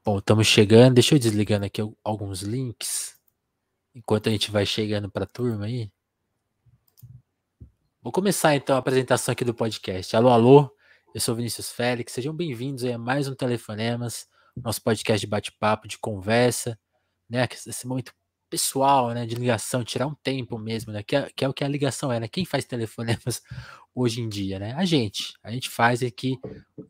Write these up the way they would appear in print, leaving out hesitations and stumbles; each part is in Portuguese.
Bom, estamos chegando. Deixa eu desligando aqui alguns links, enquanto a gente vai chegando para a turma aí. Vou começar então a apresentação aqui do podcast. Alô, alô, eu sou Vinícius Félix, sejam bem-vindos a mais um Telefonemas, nosso podcast de bate-papo, de conversa, né? Esse momento pessoal, né? De ligação, tirar um tempo mesmo, né? Que é o que a ligação é, né? Quem faz telefonemas hoje em dia, né? A gente faz aqui.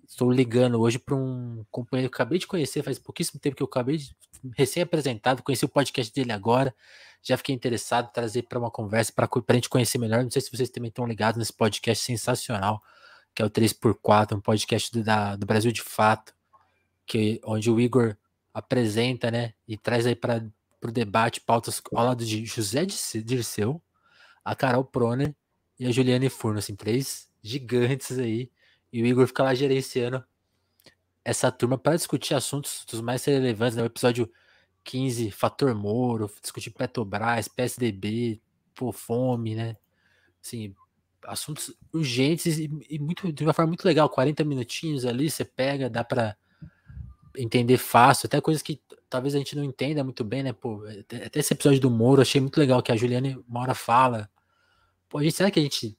Estou ligando hoje para um companheiro que eu acabei de conhecer, faz pouquíssimo tempo que eu acabei de recém-apresentado, conheci o podcast dele agora, já fiquei interessado em trazer para uma conversa, para a gente conhecer melhor. Não sei se vocês também estão ligados nesse podcast sensacional, que é o 3x4, um podcast do Brasil de Fato, onde o Igor apresenta, né, e traz aí para o debate pautas ao lado de José Dirceu, a Carol Proner e a Juliane Furno, assim, três gigantes aí, e o Igor fica lá gerenciando essa turma para discutir assuntos dos mais relevantes, né? O episódio 15, Fator Moro, discutir Petrobras, PSDB, fome, né? Assim, assuntos urgentes e muito, de uma forma muito legal, 40 minutinhos ali, você pega, dá para entender fácil, até coisas que talvez a gente não entenda muito bem, né? Pô, até esse episódio do Moro, achei muito legal que a Juliane uma hora fala. Pô, será que a gente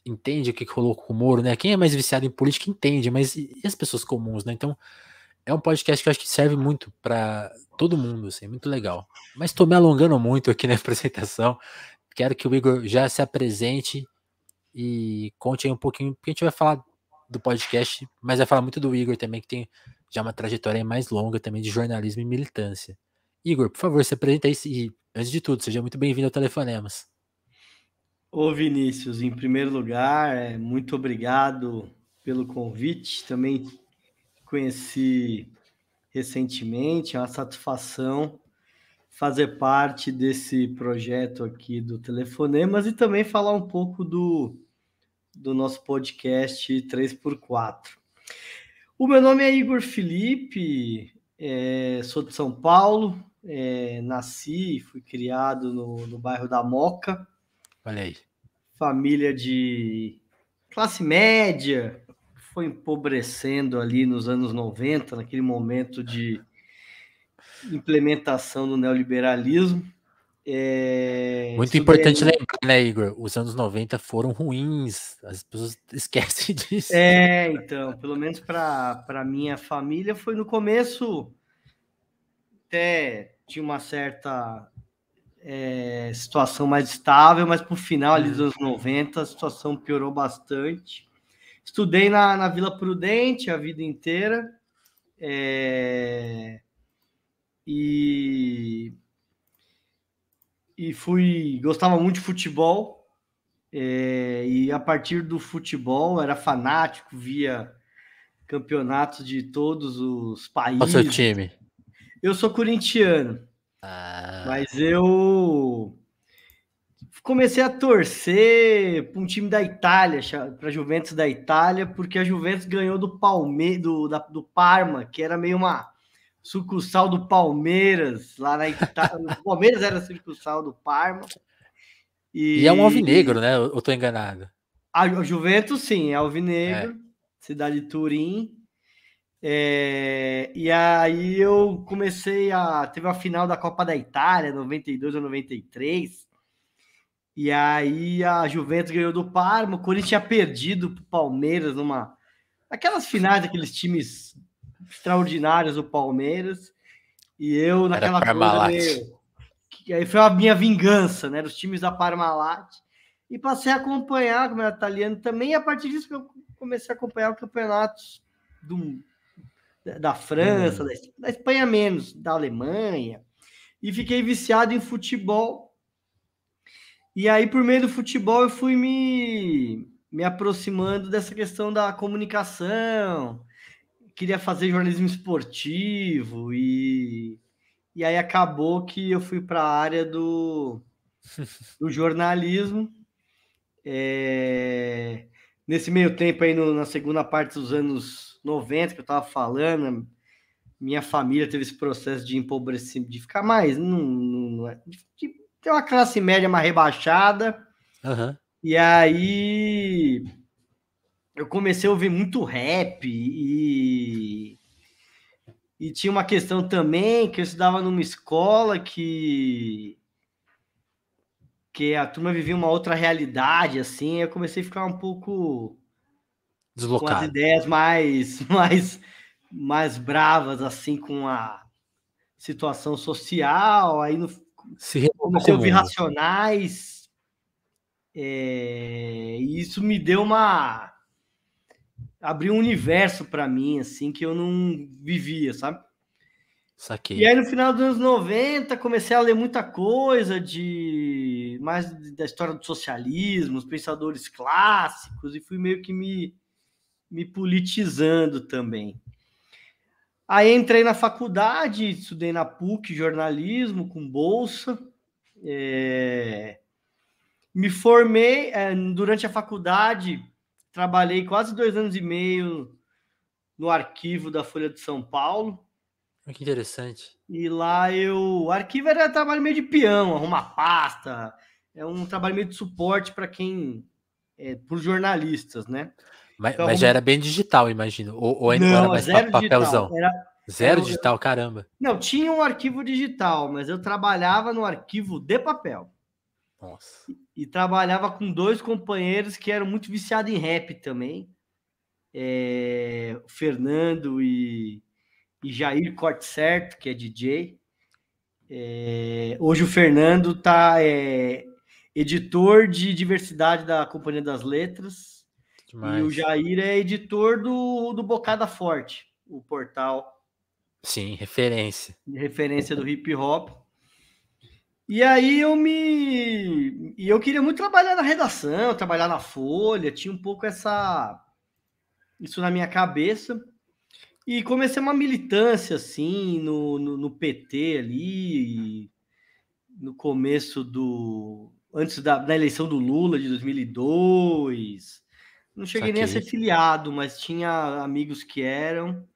entende o que rolou com o Moro, né? Quem é mais viciado em política entende, mas e as pessoas comuns, né? Então, é um podcast que eu acho que serve muito para todo mundo, assim, muito legal. Mas estou me alongando muito aqui na apresentação. Quero que o Igor já se apresente e conte aí um pouquinho, porque a gente vai falar do podcast, mas vai falar muito do Igor também, que tem já uma trajetória mais longa também de jornalismo e militância. Igor, por favor, se apresenta aí e, antes de tudo, seja muito bem-vindo ao Telefonemas. Ô Vinícius, em primeiro lugar, muito obrigado pelo convite. Também conheci recentemente, é uma satisfação fazer parte desse projeto aqui do Telefonemas e também falar um pouco do nosso podcast 3x4. O meu nome é Igor Felipe, sou de São Paulo, nasci, fui criado no bairro da Moca. Olha aí. Família de classe média, foi empobrecendo ali nos anos 90, naquele momento de implementação do neoliberalismo. Muito Estudei importante lembrar, né, Igor? Os anos 90 foram ruins. As pessoas esquecem disso. então, pelo menos para minha família, foi no começo até tinha uma certa situação mais estável, mas para o final ali dos anos 90 a situação piorou bastante. Estudei na Vila Prudente a vida inteira. E gostava muito de futebol, e a partir do futebol era fanático, via campeonatos de todos os Qual o seu países. time? Eu sou corintiano, mas eu comecei a torcer para um time da Itália, para a Juventus da Itália, porque a Juventus ganhou do do Parma, que era meio uma sucursal do Palmeiras, lá na Itália. O Palmeiras era a sucursal do Parma. E é um alvinegro, né? Eu tô enganado. A Juventus, sim, é alvinegro, cidade de Turim. E aí eu comecei teve a final da Copa da Itália, 92 ou 93. E aí a Juventus ganhou do Parma, o Corinthians tinha perdido para o Palmeiras aquelas finais daqueles times extraordinários do Palmeiras. E eu naquela coisa meio. E aí foi a minha vingança, né? Dos times da Parmalat. E passei a acompanhar, como era italiano também, e a partir disso que eu comecei a acompanhar os campeonatos da França, da Espanha menos, da Alemanha, e fiquei viciado em futebol. E aí, por meio do futebol, eu fui me aproximando dessa questão da comunicação, queria fazer jornalismo esportivo, e aí acabou que eu fui para a área do jornalismo. Nesse meio tempo aí, na segunda parte dos anos 90, que eu estava falando, minha família teve esse processo de empobrecimento, de ficar mais, de ter uma classe média mais rebaixada. E aí eu comecei a ouvir muito rap E tinha uma questão também que eu estudava numa escola que a turma vivia uma outra realidade, assim, eu comecei a ficar um pouco com as Deslocado. ideias mais bravas, assim, com a situação social, aí Se revoltou com comecei a o ouvir mundo. Racionais, e isso me deu abriu um universo para mim, assim, que eu não vivia, sabe? E Saquei. aí, no final dos anos 90, comecei a ler muita coisa mais da história do socialismo, os pensadores clássicos, e fui meio que me politizando também. Aí entrei na faculdade, estudei na PUC, jornalismo, com bolsa. Me formei durante a faculdade, trabalhei quase 2 anos e meio no arquivo da Folha de São Paulo. Que interessante. E lá o arquivo era trabalho meio de peão, arrumar pasta, é um trabalho meio de suporte para para os jornalistas, né? Então, Mas já era bem digital, imagino. Ou era não, é mais zero digital. papelzão? Era, Zero digital, caramba. não, tinha um arquivo digital, mas eu trabalhava no arquivo de papel. Nossa. E trabalhava com 2 companheiros que eram muito viciados em rap também. O Fernando e Jair Corte Certo, que é DJ. Hoje o Fernando está editor de diversidade da Companhia das Letras e o Demais. Jair é editor do Bocada Forte, o portal Sim, referência. de referência do hip hop. E aí eu queria muito trabalhar na redação, trabalhar na Folha, tinha um pouco isso na minha cabeça. E comecei uma militância assim no PT ali, no começo antes da eleição do Lula de 2002. Não cheguei nem a ser Saquei. filiado, mas tinha amigos que eram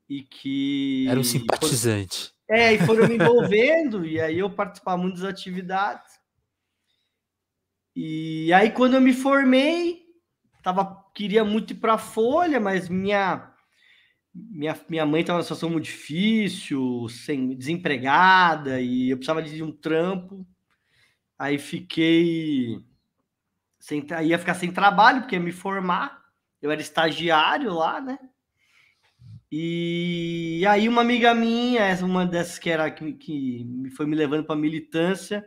e Era um que simpatizante. e foram me envolvendo, e aí eu participava muito das atividades. E aí, quando eu me formei, queria muito ir para a Folha, mas minha mãe estava numa situação muito difícil, desempregada, e eu precisava de um trampo. Aí ia ficar sem trabalho, porque ia me formar. Eu era estagiário lá, né? E aí uma amiga minha, uma dessas que foi me levando para militância,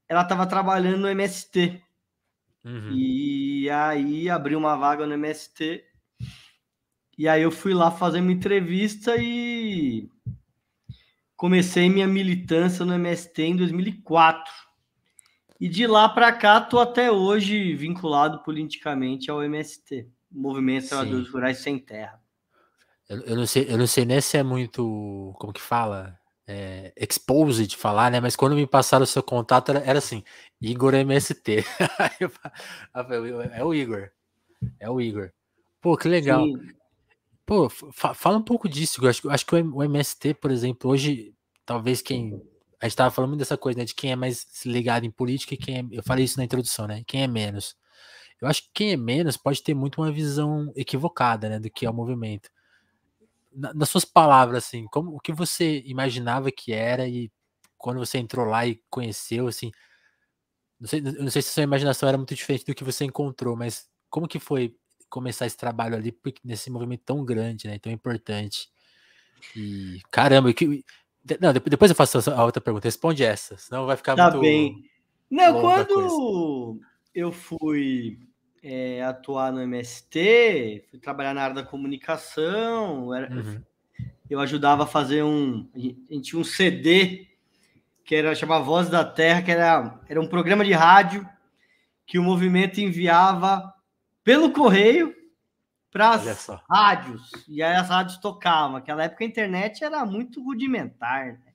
ela estava trabalhando no MST. Uhum. E aí abriu uma vaga no MST. E aí eu fui lá fazer uma entrevista e comecei minha militância no MST em 2004. E de lá para cá estou até hoje vinculado politicamente ao MST, Movimento dos Sim. Trabalhadores Rurais Sem Terra. Eu não sei nem se é muito, como que fala? Exposed de falar, né? Mas quando me passaram o seu contato, era assim, Igor MST. Aí eu falei, é o Igor. É o Igor. Pô, que legal. Sim, Pô, fala um pouco disso. Eu acho que o MST, por exemplo, hoje, talvez quem. A gente tava falando muito dessa coisa, né? De quem é mais ligado em política e quem é. Eu falei isso na introdução, né? Quem é menos. Eu acho que quem é menos pode ter muito uma visão equivocada, né? Do que é o movimento. Nas suas palavras, assim, o que você imaginava que era e quando você entrou lá e conheceu, assim. Eu não sei se a sua imaginação era muito diferente do que você encontrou, mas como que foi começar esse trabalho ali nesse movimento tão grande, né? Tão importante. E caramba, não, depois eu faço a outra pergunta. Responde essa, senão vai ficar tá muito bem. Não, longa a coisa. quando eu fui atuar no MST, fui trabalhar na área da comunicação, Uhum. eu ajudava a fazer a gente tinha um CD que chamava Voz da Terra, que era um programa de rádio que o movimento enviava pelo correio para Olha as só. rádios, e aí as rádios tocavam. Naquela época a internet era muito rudimentar, né?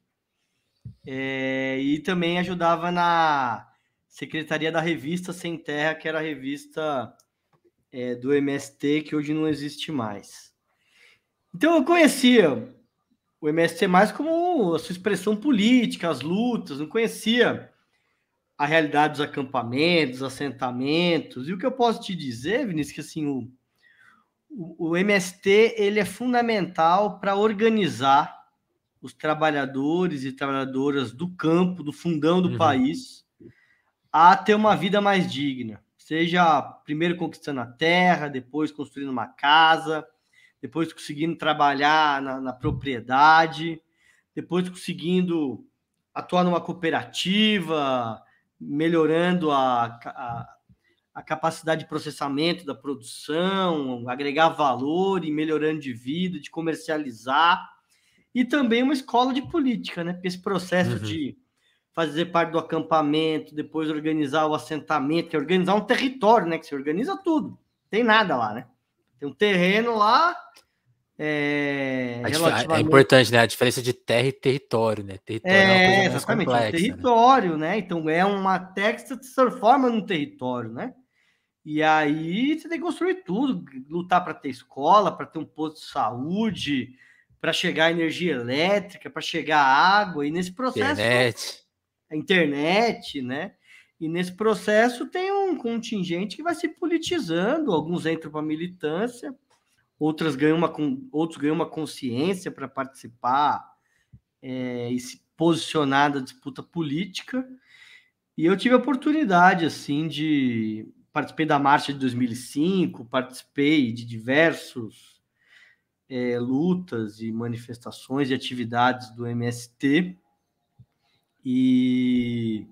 E também ajudava na secretaria da revista Sem Terra, que era a revista do MST, que hoje não existe mais. Então eu conhecia o MST mais como a sua expressão política, as lutas, não conhecia a realidade dos acampamentos, assentamentos. E o que eu posso te dizer, Vinícius, que assim, o MST ele é fundamental para organizar os trabalhadores e trabalhadoras do campo, do fundão do país, a ter uma vida mais digna. Seja primeiro conquistando a terra, depois construindo uma casa, depois conseguindo trabalhar na propriedade, depois conseguindo atuar numa cooperativa, melhorando a capacidade de processamento da produção, agregar valor e melhorando de vida, de comercializar, e também uma escola de política, né? Porque esse processo de fazer parte do acampamento, depois organizar o assentamento, que é organizar um território, né? Que você organiza tudo, não tem nada lá, né? Tem um terreno lá, É relativamente... importante, né? A diferença de terra e território, né? Território é uma coisa mais exatamente, um complexa, território, né? Então é uma terra que se transforma num território, né? E aí você tem que construir tudo, lutar para ter escola, para ter um posto de saúde, para chegar energia elétrica, para chegar água, e nesse processo... A internet, né? E nesse processo tem um contingente que vai se politizando, alguns entram para a militância, outros ganham uma consciência para participar e se posicionar da disputa política. E eu tive a oportunidade, assim, de... Participei da Marcha de 2005, participei de diversos lutas e manifestações e atividades do MST. E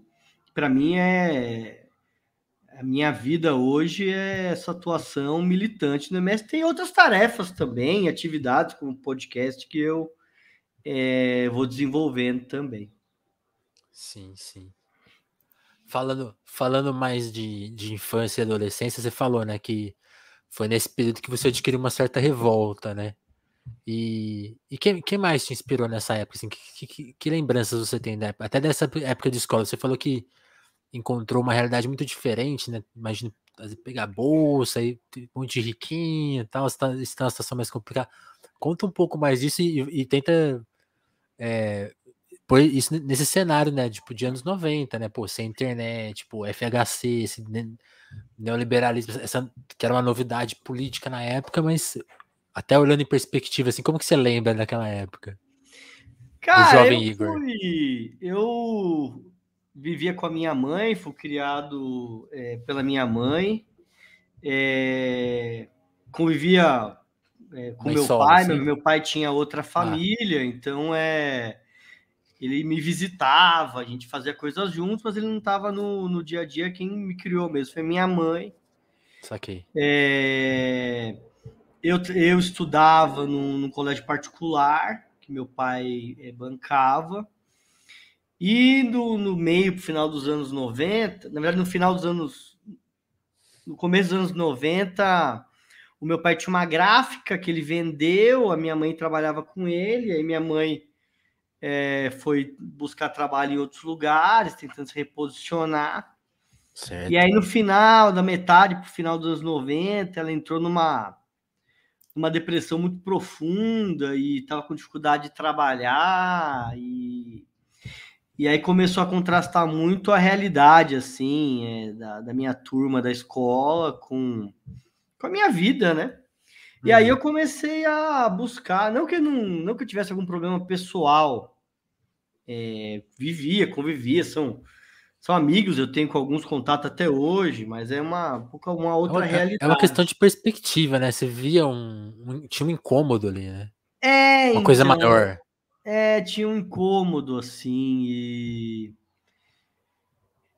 para mim a minha vida hoje é essa atuação militante no MST. Tem outras tarefas também, atividades como podcast que eu vou desenvolvendo também. Sim, sim. Falando mais de infância e adolescência, você falou, né, que foi nesse período que você adquiriu uma certa revolta, né? E quem mais te inspirou nessa época? Assim, que lembranças você tem da época? Até dessa época de escola? Você falou que encontrou uma realidade muito diferente, né? Imagina pegar bolsa, aí um monte de riquinho e tal, está numa situação mais complicada. Conta um pouco mais disso e tenta pôr isso nesse cenário, né? Tipo, de anos 90, né? Pô, sem internet, pô, FHC, esse neoliberalismo, que era uma novidade política na época, mas até olhando em perspectiva, assim, como que você lembra daquela época? Do Cara, jovem Igor. Eu vivia com a minha mãe, fui criado pela minha mãe, convivia com Mãe meu solo, pai, assim? meu pai tinha outra família, então ele me visitava, a gente fazia coisas juntos, mas ele não estava no dia a dia. Quem me criou mesmo foi minha mãe. Saquei. Eu estudava num colégio particular, que meu pai bancava, e no meio, pro final dos anos 90, na verdade, no começo dos anos 90, o meu pai tinha uma gráfica que ele vendeu, a minha mãe trabalhava com ele, aí minha mãe foi buscar trabalho em outros lugares, tentando se reposicionar. Certo. E aí, no final, da metade para o final dos anos 90, ela entrou numa depressão muito profunda e estava com dificuldade de trabalhar. E aí começou a contrastar muito a realidade, assim, da minha turma da escola com a minha vida, né? E aí eu comecei a buscar, não que eu tivesse algum problema pessoal, convivia, são amigos, eu tenho com alguns contatos até hoje, mas é uma outra É uma questão realidade. de perspectiva, né? Você via tinha um incômodo ali, né? Uma coisa Então, maior. tinha um incômodo, assim,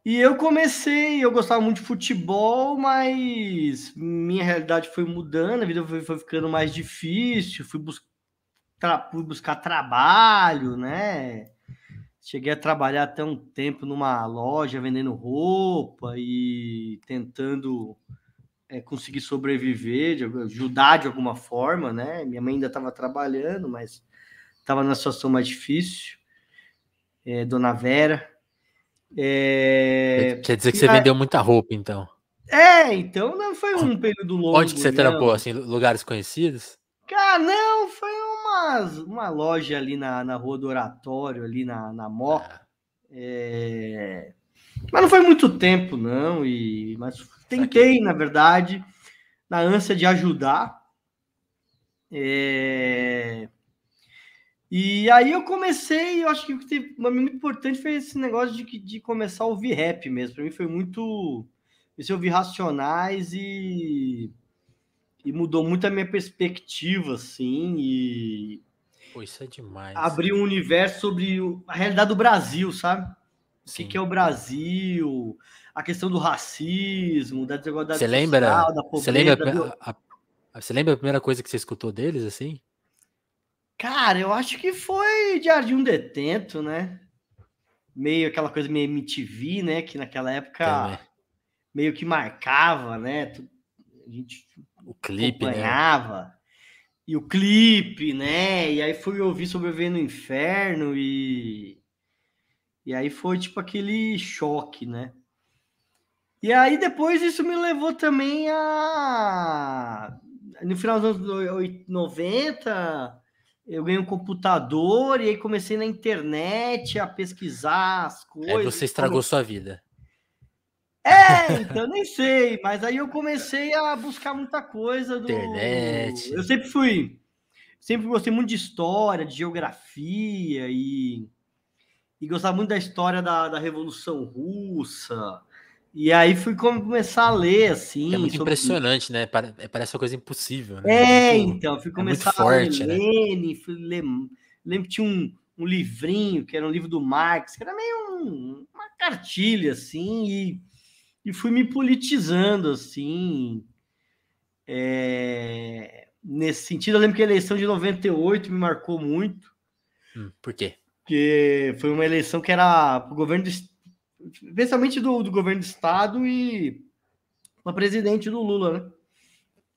e eu gostava muito de futebol, mas minha realidade foi mudando, a vida foi ficando mais difícil, fui buscar trabalho, né? Cheguei a trabalhar até um tempo numa loja vendendo roupa e tentando conseguir sobreviver, ajudar de alguma forma, né? Minha mãe ainda estava trabalhando, mas estava numa situação mais difícil. Dona Vera. Quer dizer que você vendeu muita roupa, então. Então não foi um período Onde que longo, você trampou, não. assim, lugares conhecidos? Cara, não, foi uma loja ali na Rua do Oratório, ali na Moca. Ah, Mas não foi muito tempo, não. Mas saquei. tentei, na verdade, na ânsia de ajudar. E aí eu comecei, eu acho que muito importante foi esse negócio de começar a ouvir rap mesmo. Para mim foi muito... Comecei a ouvir Racionais e mudou muito a minha perspectiva, assim, e Pô, isso é demais. abriu um universo sobre a realidade do Brasil, sabe? O que é o Brasil, a questão do racismo, da desigualdade social, da pobreza. Você lembra a primeira coisa que você escutou deles, assim? Cara, eu acho que foi Jardim Detento, né? Meio aquela coisa meio MTV, né? Que naquela época Também. meio que marcava, né? A gente O clipe, né? acompanhava. E o clipe, né? E aí fui ouvir Sobrevivendo no Inferno e aí foi tipo aquele choque, né? E aí depois isso me levou também a... No final dos anos 90, eu ganhei um computador e aí comecei na internet a pesquisar as Aí coisas. você estragou sua vida. Então nem sei, mas aí eu comecei a buscar muita coisa do... Internet. Eu sempre gostei muito de história, de geografia e gostava muito da história da Revolução Russa. E aí fui começar a ler, Que é assim, muito sobre... impressionante, né? Parece uma coisa impossível, né? Então, fui É muito começar a ler forte, né? Lenin, fui ler... Lembro que tinha um livrinho, que era um livro do Marx, que era meio uma cartilha, assim, e fui me politizando, assim, nesse sentido. Eu lembro que a eleição de 98 me marcou muito, Por quê? porque foi uma eleição que era para o governo, especialmente do governo do estado e uma presidente do Lula, né?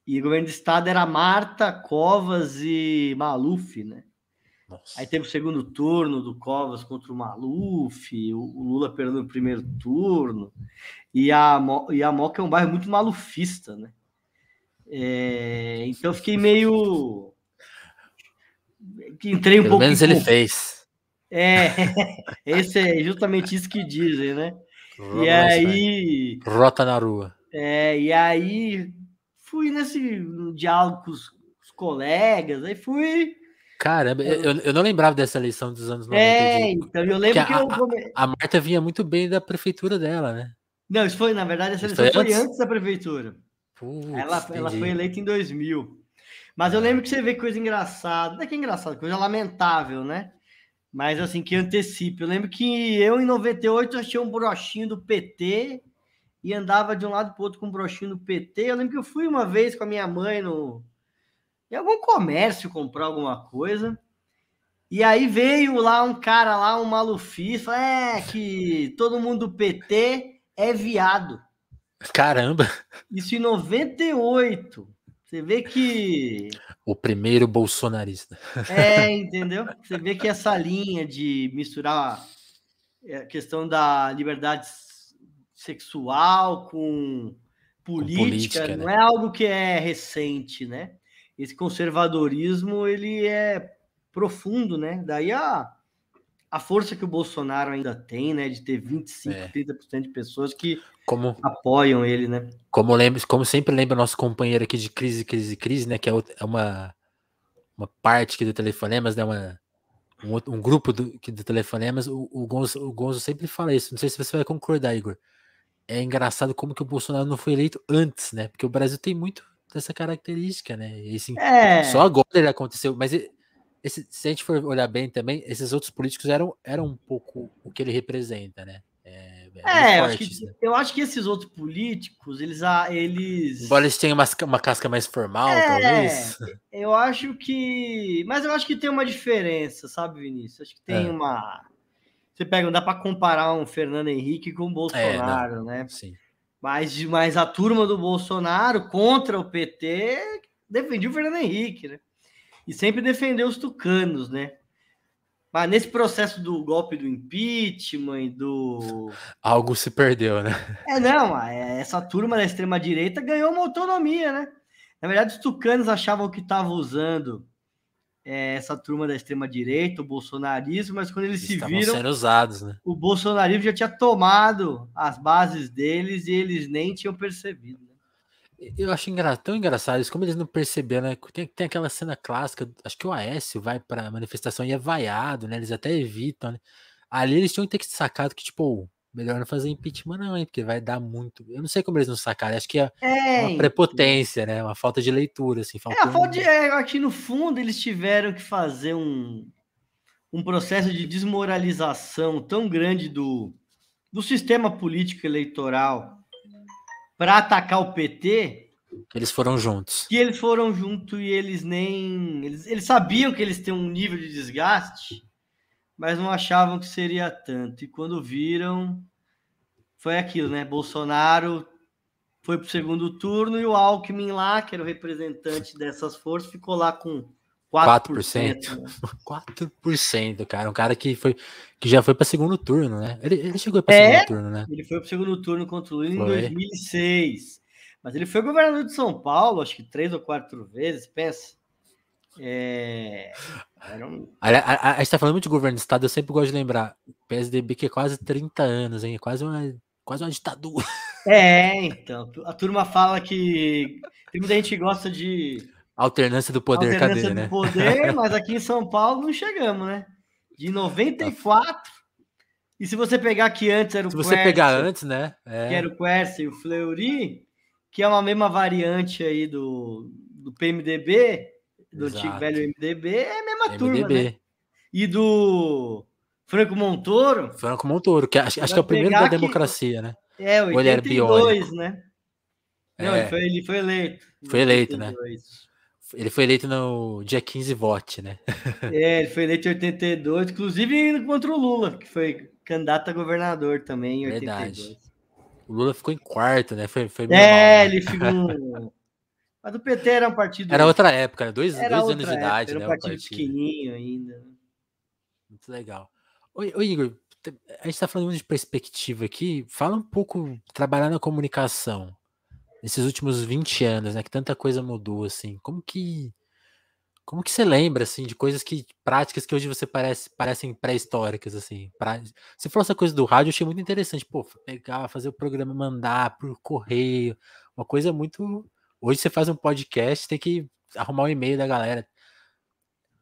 E o governo do estado era Marta, Covas e Maluf, né? Aí Nossa. teve o segundo turno do Covas contra o Maluf, o Lula perdeu no primeiro turno, e a Moca é um bairro muito malufista, né? Então eu fiquei meio... Entrei um Pelo pouco menos ele fez. Esse é justamente isso que dizem, né? E Mas faz. aí, Rota na rua. fui nesse diálogo com os colegas, aí fui. Caramba, eu não lembrava dessa eleição dos anos 90 Então eu porque lembro que eu. a Marta vinha muito bem da prefeitura dela, né? Não, isso foi, na verdade, essa Isso eleição foi foi antes? antes da prefeitura. Putz, Ela foi entendi. eleita em 2000. Mas eu lembro Ah, que você vê coisa engraçada, não é que é engraçado, coisa lamentável, né? Mas assim, que antecipa. Eu lembro que eu, em 98, eu achei um brochinho do PT e andava de um lado para o outro com um brochinho do PT. Eu lembro que eu fui uma vez com a minha mãe em algum comércio comprar alguma coisa. E aí veio lá um cara lá, um malufista, que todo mundo do PT é viado. caramba, Isso em 98. Você vê que... o primeiro bolsonarista. Entendeu? Você vê que essa linha de misturar a questão da liberdade sexual com Com política política, não né? é algo que é recente, né? Esse conservadorismo, ele é profundo, né? Daí a força que o Bolsonaro ainda tem, né? De ter 25, É. 30% de pessoas que Como, apoiam ele, né? como sempre lembra nosso companheiro aqui de crise, né? Que é uma parte aqui do Telefonemas, né? Um grupo do Telefonemas. O Gonzo sempre fala isso. Não sei se você vai concordar, Igor. É engraçado como que o Bolsonaro não foi eleito antes, né? Porque o Brasil tem muito dessa característica, né? E assim, só É, agora ele aconteceu. Mas se a gente for olhar bem também, esses outros políticos eram um pouco o que ele representa, né? Eram fortes, né? eu acho que esses outros políticos, Embora eles tenham uma casca mais formal, é, talvez. eu acho que, mas eu acho que tem uma diferença, sabe, Vinícius? Acho que tem Ah, uma... Você pega, não dá para comparar um Fernando Henrique com o não. Bolsonaro, né? Sim. Mas a turma do Bolsonaro contra o PT defendia o Fernando Henrique, né? E sempre defendeu os tucanos, né? Mas nesse processo do golpe do impeachment e do... Algo se perdeu, né? Não, essa turma da extrema-direita ganhou uma autonomia, né? Na verdade, os tucanos achavam que estavam usando essa turma da extrema-direita, o bolsonarismo, mas quando eles se Estavam viram, sendo usados, né? o bolsonarismo já tinha tomado as bases deles e eles nem tinham percebido. Né? Eu acho tão engraçado isso, como eles não perceberam, né? Tem aquela cena clássica, acho que o Aécio vai pra manifestação e é vaiado, né? Eles até evitam, né? Ali eles tinham que ter sacado que, tipo, melhor não fazer impeachment, não, hein? Porque vai dar muito. Eu não sei como eles não sacaram, acho que é uma Então. prepotência, né? Uma falta de leitura, assim, A faltou falta de, um. aqui no fundo eles tiveram que fazer um processo de desmoralização tão grande do sistema político eleitoral para atacar o PT, Eles foram juntos. que eles foram junto e eles nem. Eles sabiam que eles têm um nível de desgaste, mas não achavam que seria tanto. E quando viram, foi aquilo, né? Bolsonaro foi para o segundo turno e o Alckmin lá, que era o representante dessas forças, ficou lá com 4%. 4%. Né? 4%, cara. Um cara que já foi para segundo turno, né? Ele chegou para segundo É, turno, né? ele foi para o segundo turno contra o Lula em Foi. 2006. Mas ele foi governador de São Paulo, acho que 3 ou 4 vezes, pensa. Era um... A gente tá falando muito de governo do estado, eu sempre gosto de lembrar. PSDB que é quase 30 anos, hein? Quase uma ditadura. Então. A turma fala que tem muita gente que gosta de Alternância do poder, alternância cadê, do né? poder, mas aqui em São Paulo não chegamos, né? De Tá. 94. E se você pegar que antes era Se o você pegar Quércia, antes, né? que era o Quércia e o Fleury, que é uma mesma variante aí do PMDB, do antigo velho Exato. MDB, é a mesma turma, né? MDB. E do Franco Montoro, Franco Montoro, que você acho que vai é o primeiro da pegar que democracia, né? é Ou ele era 82, biônico? né? Não, É, ele foi eleito em foi eleito, né? 82. Ele foi eleito no dia 15 vote, né? Ele foi eleito em 82, inclusive indo contra o Lula, que foi candidato a governador também em Verdade. 82. O Lula ficou em quarto, né? Foi meio mal, né? Ele ficou. Mas o PT era um Era partido. outra época, né? Era Dois anos outra de época, idade, era um né? O partido partido. pequenininho ainda. Muito legal. Ô, Igor, a gente está falando muito de perspectiva aqui. Fala um pouco, trabalhar na comunicação nesses últimos 20 anos, né? Que tanta coisa mudou, assim. Como que você lembra, assim, de coisas práticas que hoje você parecem pré-históricas, assim? Você falou essa coisa do rádio, eu achei muito interessante. Pô, pegar, fazer o programa, mandar por correio, uma coisa muito. Hoje você faz um podcast, tem que arrumar o e-mail da galera.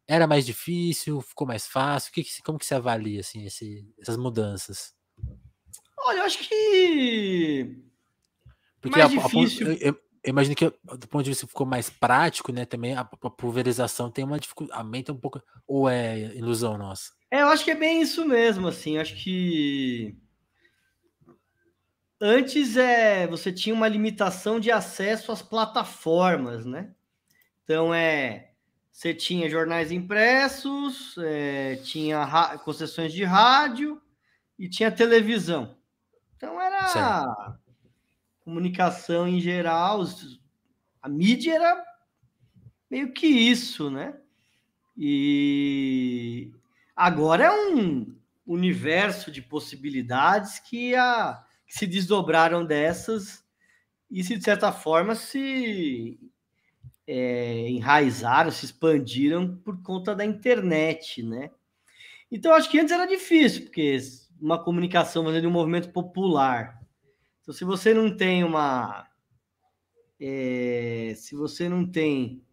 Era mais difícil? Ficou mais fácil? Como que você avalia assim, essas mudanças? Olha, eu acho que Porque mais difícil. eu imagino que do ponto de vista ficou mais prático, né? Também a pulverização tem uma dificuldade, aumenta um pouco, ou é ilusão nossa? Eu acho que é bem isso mesmo, assim. Acho que antes você tinha uma limitação de acesso às plataformas, né? Então você tinha jornais impressos, tinha concessões de rádio e tinha televisão. Então Certo. era comunicação em geral, a mídia era meio que isso, né? E agora é um universo de possibilidades que se desdobraram dessas e se de certa forma se enraizaram, se expandiram por conta da internet, né? Então acho que antes era difícil, porque uma comunicação de um movimento popular. Então, se você não tem se você não tem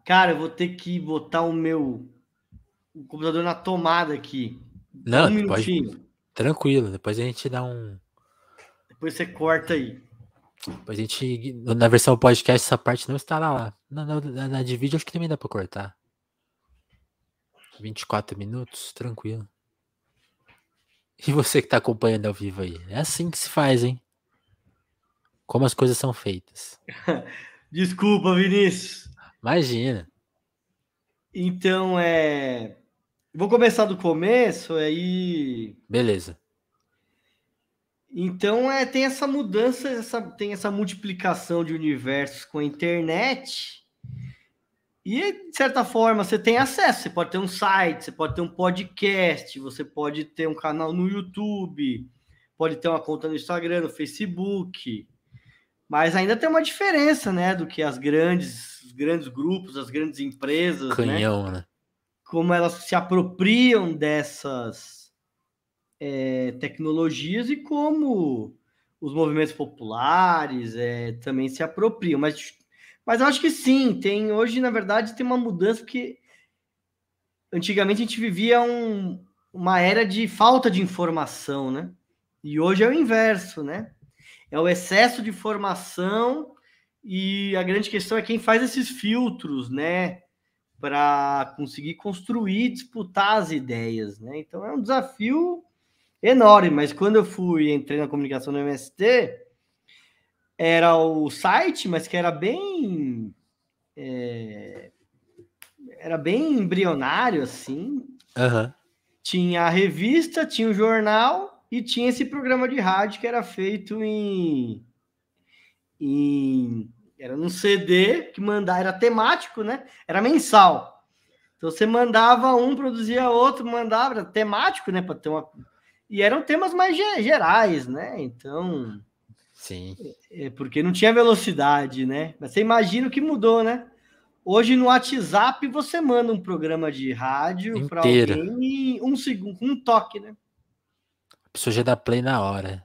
cara, eu vou ter que botar o computador na tomada aqui. Dá Não, um pode, minutinho. tranquilo. Depois a gente dá um. Depois você corta aí. Depois a gente. Na versão podcast, essa parte não estará lá. Na de vídeo, acho que também dá pra cortar. 24 minutos, tranquilo. E você que tá acompanhando ao vivo aí? É assim que se faz, hein? Como as coisas são feitas. Desculpa, Vinícius. Imagina. Então, vou começar do começo, aí. Beleza. Então, tem essa mudança, tem essa multiplicação de universos com a internet. E, de certa forma, você tem acesso. Você pode ter um site, você pode ter um podcast, você pode ter um canal no YouTube, pode ter uma conta no Instagram, no Facebook. Mas ainda tem uma diferença, né, do que os grandes grupos, as grandes empresas, né? Canhão, né? Como elas se apropriam dessas tecnologias e como os movimentos populares também se apropriam, mas eu acho que sim, hoje, na verdade, tem uma mudança, porque antigamente a gente vivia uma era de falta de informação, né? E hoje é o inverso, né? É o excesso de informação, e a grande questão é quem faz esses filtros, né? Para conseguir construir, disputar as ideias, né? Então é um desafio enorme, mas quando entrei na comunicação no MST, era o site, mas que era bem embrionário, assim. Aham. Tinha a revista, tinha o jornal e tinha esse programa de rádio que era feito era num CD que era temático, né? Era mensal. Então você mandava um, produzia outro, mandava, era temático, né? Para ter e eram temas mais gerais, né? Então, Sim. Porque não tinha velocidade, né? Mas você imagina o que mudou, né? Hoje no WhatsApp você manda um programa de rádio para Inteiro. alguém e um segundo, um toque, né? A pessoa já dá play na hora.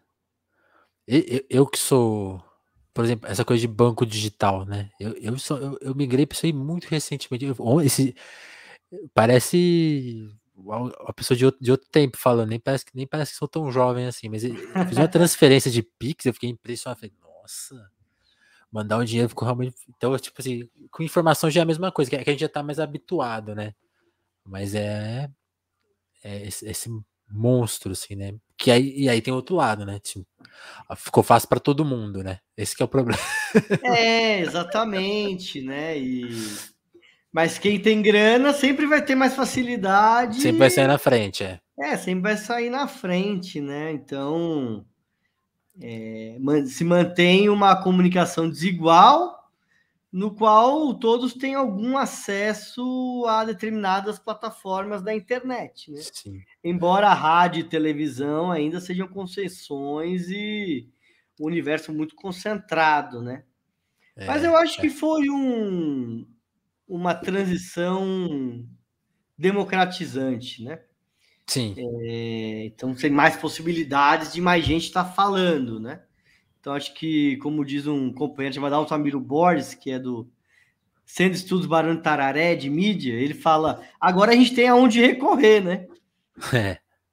Eu que sou, por exemplo, essa coisa de banco digital, né? Eu migrei para isso aí muito recentemente. Parece uma pessoa de outro tempo falando, nem parece que sou tão jovem assim, mas eu fiz uma transferência de Pix, eu fiquei impressionado, falei, nossa, mandar um dinheiro ficou realmente. Então, tipo assim, com informação já é a mesma coisa, que a gente já tá mais habituado, né? Mas esse monstro, assim, né? E aí tem outro lado, né? Tipo, ficou fácil para todo mundo, né? Esse que é o problema. Exatamente, né? Mas quem tem grana sempre vai ter mais facilidade. Sempre vai sair na frente, Sempre vai sair na frente, né? Então, se mantém uma comunicação desigual, no qual todos têm algum acesso a determinadas plataformas da internet, né? Sim. Embora a rádio e televisão ainda sejam concessões e um universo muito concentrado, né? Mas eu acho que foi uma transição democratizante, né? Sim. Então tem mais possibilidades de mais gente estar falando, né? Então acho que, como diz um companheiro chamado Altamiro Borges, que é do Centro de Estudos Barão de Tararé, de mídia, ele fala, agora a gente tem aonde recorrer, né?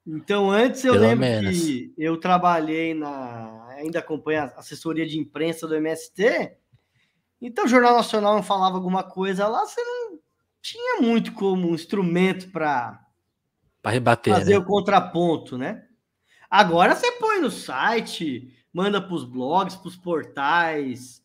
Então, antes eu lembro que eu trabalhei ainda acompanho a assessoria de imprensa do MST, então o Jornal Nacional não falava alguma coisa lá, você não tinha muito como instrumento para rebater, fazer né? o contraponto, né? Agora você põe no site, manda para os blogs, para os portais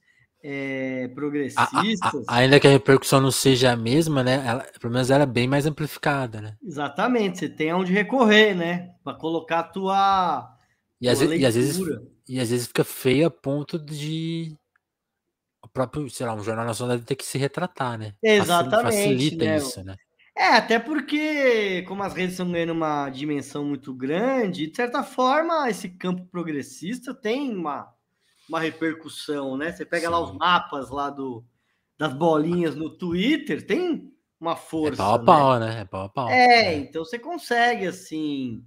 progressistas. Ainda que a repercussão não seja a mesma, né? Pelo menos ela é bem mais amplificada, né? Exatamente, você tem aonde recorrer, né? Para colocar a tua leitura. E às vezes fica feio a ponto de o próprio, sei lá, um jornal nacional deve ter que se retratar, né? Exatamente, Facilita né? isso, né? Até porque, como as redes estão ganhando uma dimensão muito grande, de certa forma, esse campo progressista tem uma repercussão, né? Você pega lá os mapas lá das bolinhas no Twitter, tem uma força, é pau a né? pau, né? É pau a pau. Então você consegue, assim,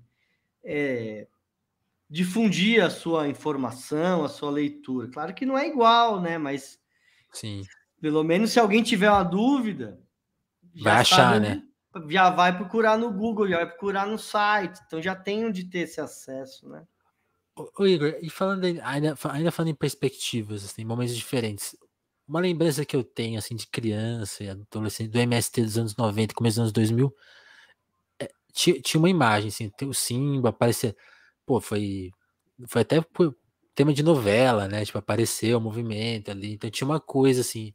difundir a sua informação, a sua leitura. Claro que não é igual, né? Mas, sim, pelo menos se alguém tiver uma dúvida, vai achar, né? Já vai procurar no Google, já vai procurar no site, então já tem onde ter esse acesso, né? Ô Igor, e falando ainda falando em perspectivas, assim, momentos diferentes, uma lembrança que eu tenho, assim, de criança e adolescente, do MST dos anos 90, começo dos anos 2000, tinha uma imagem, assim, tem o Simba, aparecia, pô, foi até tema de novela, né, tipo, apareceu o movimento ali, então tinha uma coisa, assim,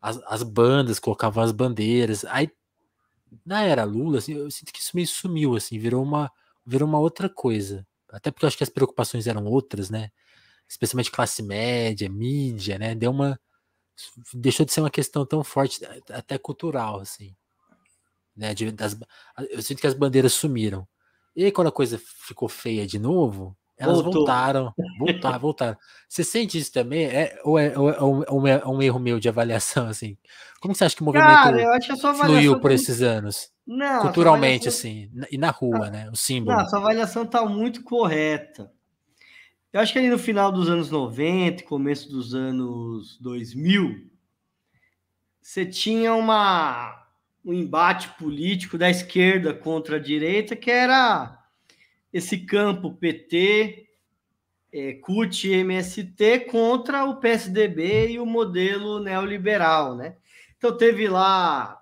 as bandas colocavam as bandeiras, aí, na era Lula, assim, eu sinto que isso meio sumiu, assim, virou uma outra coisa, até porque eu acho que as preocupações eram outras, né, especialmente classe média, mídia, né, deixou de ser uma questão tão forte, até cultural, assim, né, eu sinto que as bandeiras sumiram. E aí, quando a coisa ficou feia de novo, elas voltaram. Você sente isso também? Ou é um erro meu de avaliação, assim? Como você acha que o Cara, movimento eu acho que a sua fluiu avaliação por esses anos? Não, a sua Culturalmente, avaliação. assim, e na rua, né? O Não, a símbolo. sua avaliação está muito correta. Eu acho que ali no final dos anos 90, começo dos anos 2000, você tinha um embate político da esquerda contra a direita, que era esse campo PT, CUT e MST contra o PSDB e o modelo neoliberal, né? Então teve lá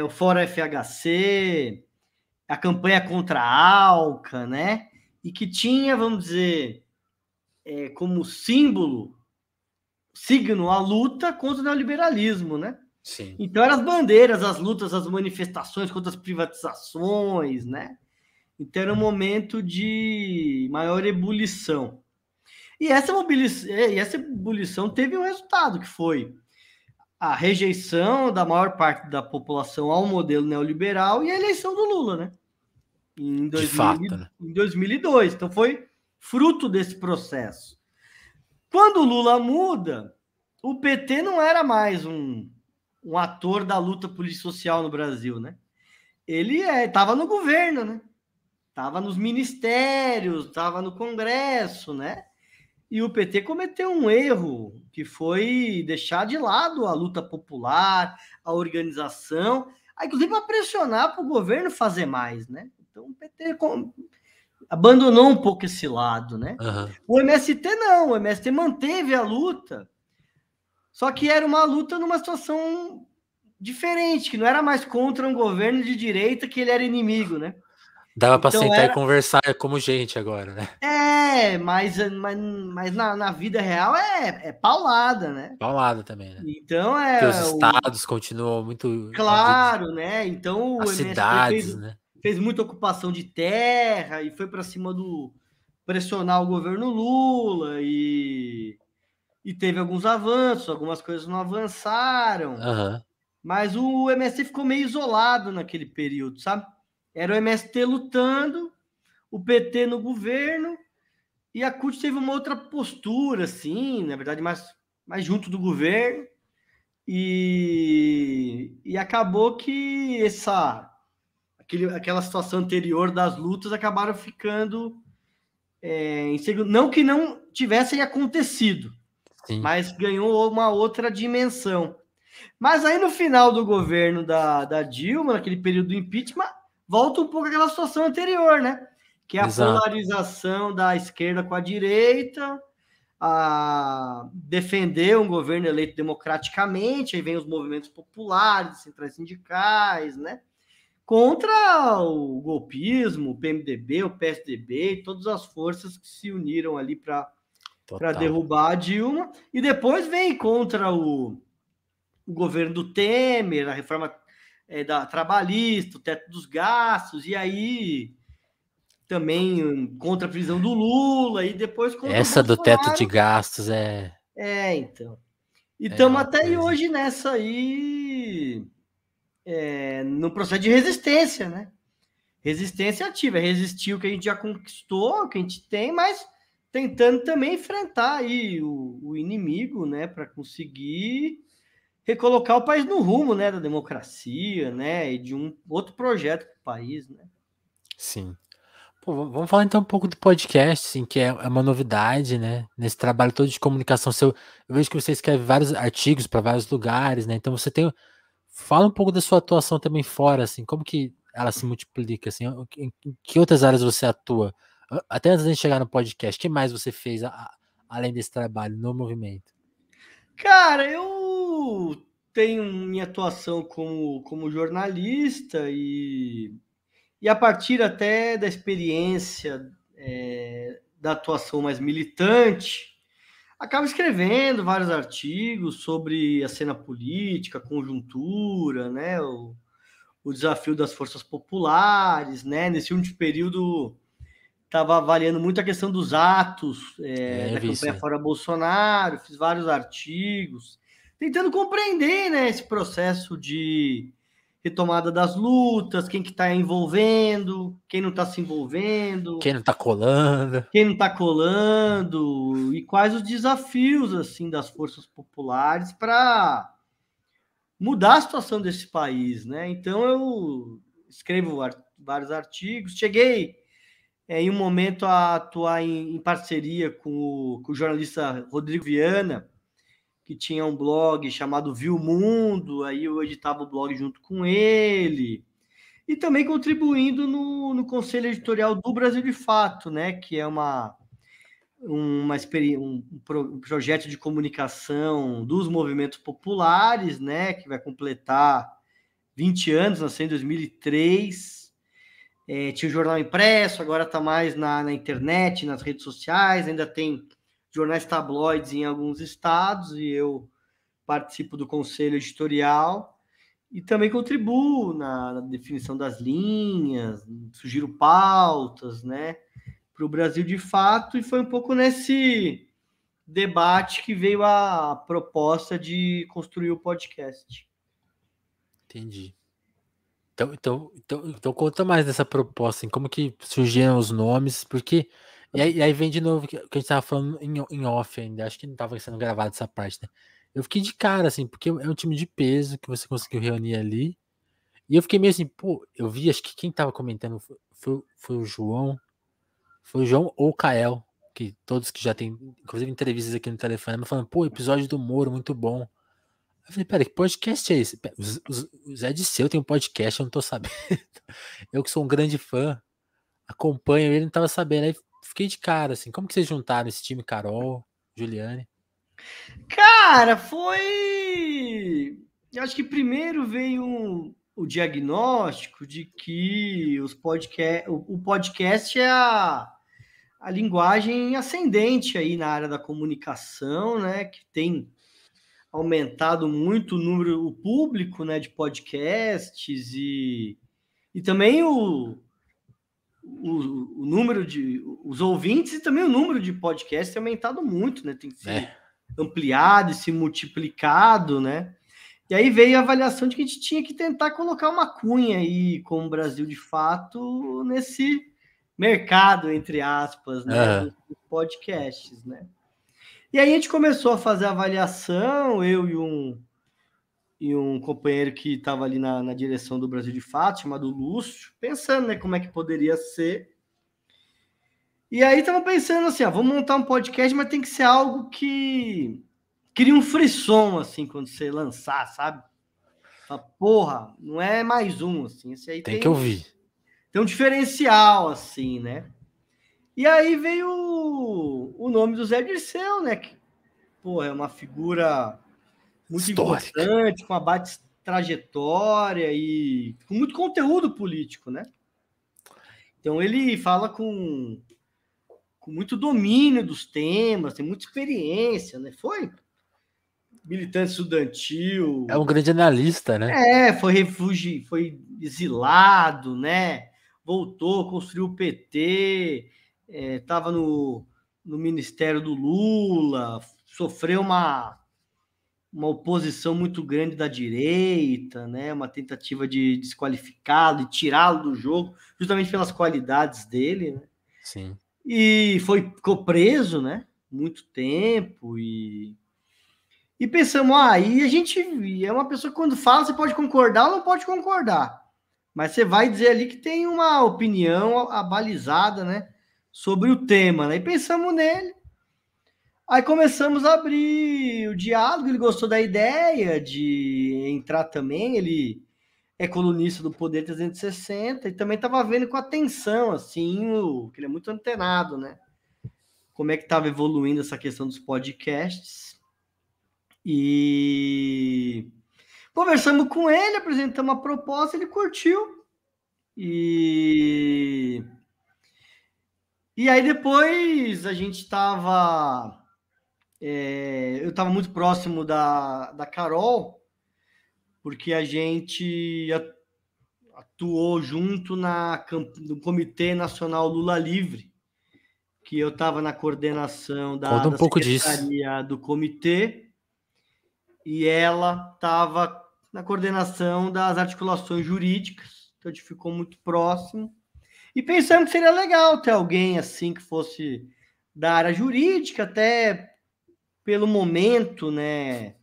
o Fora FHC, a campanha contra a ALCA, né? E que tinha, vamos dizer, como signo, a luta contra o neoliberalismo, né? Sim. Então eram as bandeiras, as lutas, as manifestações contra as privatizações, né? Então era um momento de maior ebulição. E essa ebulição teve um resultado, que foi a rejeição da maior parte da população ao modelo neoliberal e a eleição do Lula, né? Em De fato, né? 2002. Então foi fruto desse processo. Quando o Lula muda, o PT não era mais um ator da luta político-social no Brasil, né? Ele estava no governo, né? Estava nos ministérios, estava no Congresso, né? E o PT cometeu um erro, que foi deixar de lado a luta popular, a organização, inclusive para pressionar para o governo fazer mais, né? Então o PT abandonou um pouco esse lado, né? Uhum. O MST não, o MST manteve a luta, só que era uma luta numa situação diferente, que não era mais contra um governo de direita que ele era inimigo, né? Dava para Então sentar e conversar como gente agora, né? mas na vida real é paulada, né? Paulada também, né? Então Porque os estados continuam muito claro, né? Então as o MST cidades, né? fez muita ocupação de terra e foi para cima do pressionar o governo Lula e teve alguns avanços, algumas coisas não avançaram, Uhum. mas o MST ficou meio isolado naquele período, sabe? Era o MST lutando, o PT no governo, e a CUT teve uma outra postura, assim, na verdade, mais junto do governo, e acabou que aquela situação anterior das lutas acabaram ficando em segundo. Não que não tivessem acontecido, Sim. mas ganhou uma outra dimensão. Mas aí no final do governo da Dilma, naquele período do impeachment, volta um pouco aquela situação anterior, né? Que é a Exato. polarização da esquerda com a direita, a defender um governo eleito democraticamente, aí vem os movimentos populares, centrais sindicais, né? Contra o golpismo, o PMDB, o PSDB e todas as forças que se uniram ali para derrubar a Dilma. E depois vem contra o governo do Temer, a reforma da trabalhista, o teto dos gastos, e aí também contra a prisão do Lula, e depois contra o Essa do teto de Bolsonaro. gastos Então. E é estamos uma até aí coisa. hoje nessa aí, no processo de resistência, né? Resistência ativa, resistir o que a gente já conquistou, o que a gente tem, mas tentando também enfrentar aí o inimigo, né? Para conseguir recolocar o país no rumo, né? Da democracia, né? E de um outro projeto para o país, né? Sim. Pô, vamos falar então um pouco do podcast, assim, que é uma novidade, né? Nesse trabalho todo de comunicação seu, eu vejo que você escreve vários artigos para vários lugares, né? Então você tem, fala um pouco da sua atuação também fora, assim, como que ela se multiplica, assim, em que outras áreas você atua? Até antes de chegar no podcast, o que mais você fez além desse trabalho no movimento? Cara, eu tenho minha atuação como jornalista e a partir até da experiência da atuação mais militante, acabo escrevendo vários artigos sobre a cena política, a conjuntura, né, o desafio das forças populares, né? Nesse último período estava avaliando muito a questão dos atos Eu da vi isso campanha aí. Fora Bolsonaro, fiz vários artigos, tentando compreender, né, esse processo de retomada das lutas, quem que está envolvendo, quem não está se envolvendo, Quem não tá colando? quem não está colando, e quais os desafios assim das forças populares para mudar a situação desse país, né? Então eu escrevo vários artigos, cheguei em um momento a atuar em parceria com o jornalista Rodrigo Viana, que tinha um blog chamado Viu Mundo, aí eu editava o blog junto com ele, e também contribuindo no conselho editorial do Brasil de Fato, né, que é um projeto de comunicação dos movimentos populares, né, que vai completar 20 anos, nasceu em 2003. Tinha o jornal impresso, agora está mais na internet, nas redes sociais, ainda tem jornais tabloides em alguns estados, e eu participo do conselho editorial e também contribuo na definição das linhas, sugiro pautas, né, para o Brasil de Fato, e foi um pouco nesse debate que veio a proposta de construir o podcast. Entendi. Então conta mais dessa proposta, assim, como que surgiram os nomes, porque. E aí vem de novo que a gente tava falando em off ainda, acho que não tava sendo gravado essa parte, né? Eu fiquei de cara, assim, porque é um time de peso que você conseguiu reunir ali. E eu fiquei meio assim, pô, eu vi, acho que quem tava comentando foi o João. Foi o João ou o Kael, que todos que já tem, inclusive entrevistas aqui no telefone, me falando, pô, episódio do Moro, muito bom. Eu falei, pera, que podcast é esse? O Zé Disseu tem um podcast, eu não tô sabendo. Eu que sou um grande fã, acompanho ele, não tava sabendo. Aí fiquei de cara, assim, como que vocês juntaram esse time, Carol, Juliane? Cara, foi. Eu acho que primeiro veio o diagnóstico de que o podcast é a linguagem ascendente aí na área da comunicação, né? Que tem aumentado muito o público, né, de podcasts e também o número de os ouvintes e também o número de podcasts tem aumentado muito, né? Tem se ampliado e se multiplicado, né? E aí veio a avaliação de que a gente tinha que tentar colocar uma cunha aí com o Brasil de Fato nesse mercado, entre aspas, né, dos podcasts, né? E aí a gente começou a fazer a avaliação, eu e um companheiro que estava ali na direção do Brasil de Fato, chamado Lúcio, pensando, né, como é que poderia ser. E aí estava pensando assim, vamos montar um podcast, mas tem que ser algo que cria um frisson, assim, quando você lançar, sabe? Fala, porra, não é mais um, assim, esse aí Tem que ouvir. Tem um diferencial, assim, né? E aí veio o nome do Zé Dirceu, né? Que, porra, é uma figura muito Histórica. importante, com uma bate trajetória e com muito conteúdo político, né? Então ele fala com muito domínio dos temas, tem muita experiência, né? Foi militante estudantil. É um grande analista, né? Foi refúgio, foi exilado, né? Voltou, construiu o PT, estava no ministério do Lula, sofreu uma oposição muito grande da direita, né? Uma tentativa de desqualificá-lo, de tirá-lo do jogo, justamente pelas qualidades dele, né? Sim. E ficou preso, né? Muito tempo e pensamos, e a gente é uma pessoa que quando fala, você pode concordar ou não pode concordar, mas você vai dizer ali que tem uma opinião abalizada, né? Sobre o tema, né? E pensamos nele. Aí começamos a abrir o diálogo, ele gostou da ideia de entrar também, ele é colunista do Poder 360 e também estava vendo com atenção, assim, que ele é muito antenado, né? Como é que estava evoluindo essa questão dos podcasts. E conversamos com ele, apresentamos a proposta, ele curtiu. E aí depois a gente estava... eu estava muito próximo da Carol, porque a gente atuou junto no Comitê Nacional Lula Livre, que eu estava na coordenação Conta um da pouco disso. secretaria do comitê e ela estava na coordenação das articulações jurídicas, então a gente ficou muito próximo. E pensamos que seria legal ter alguém assim que fosse da área jurídica, até pelo momento, né,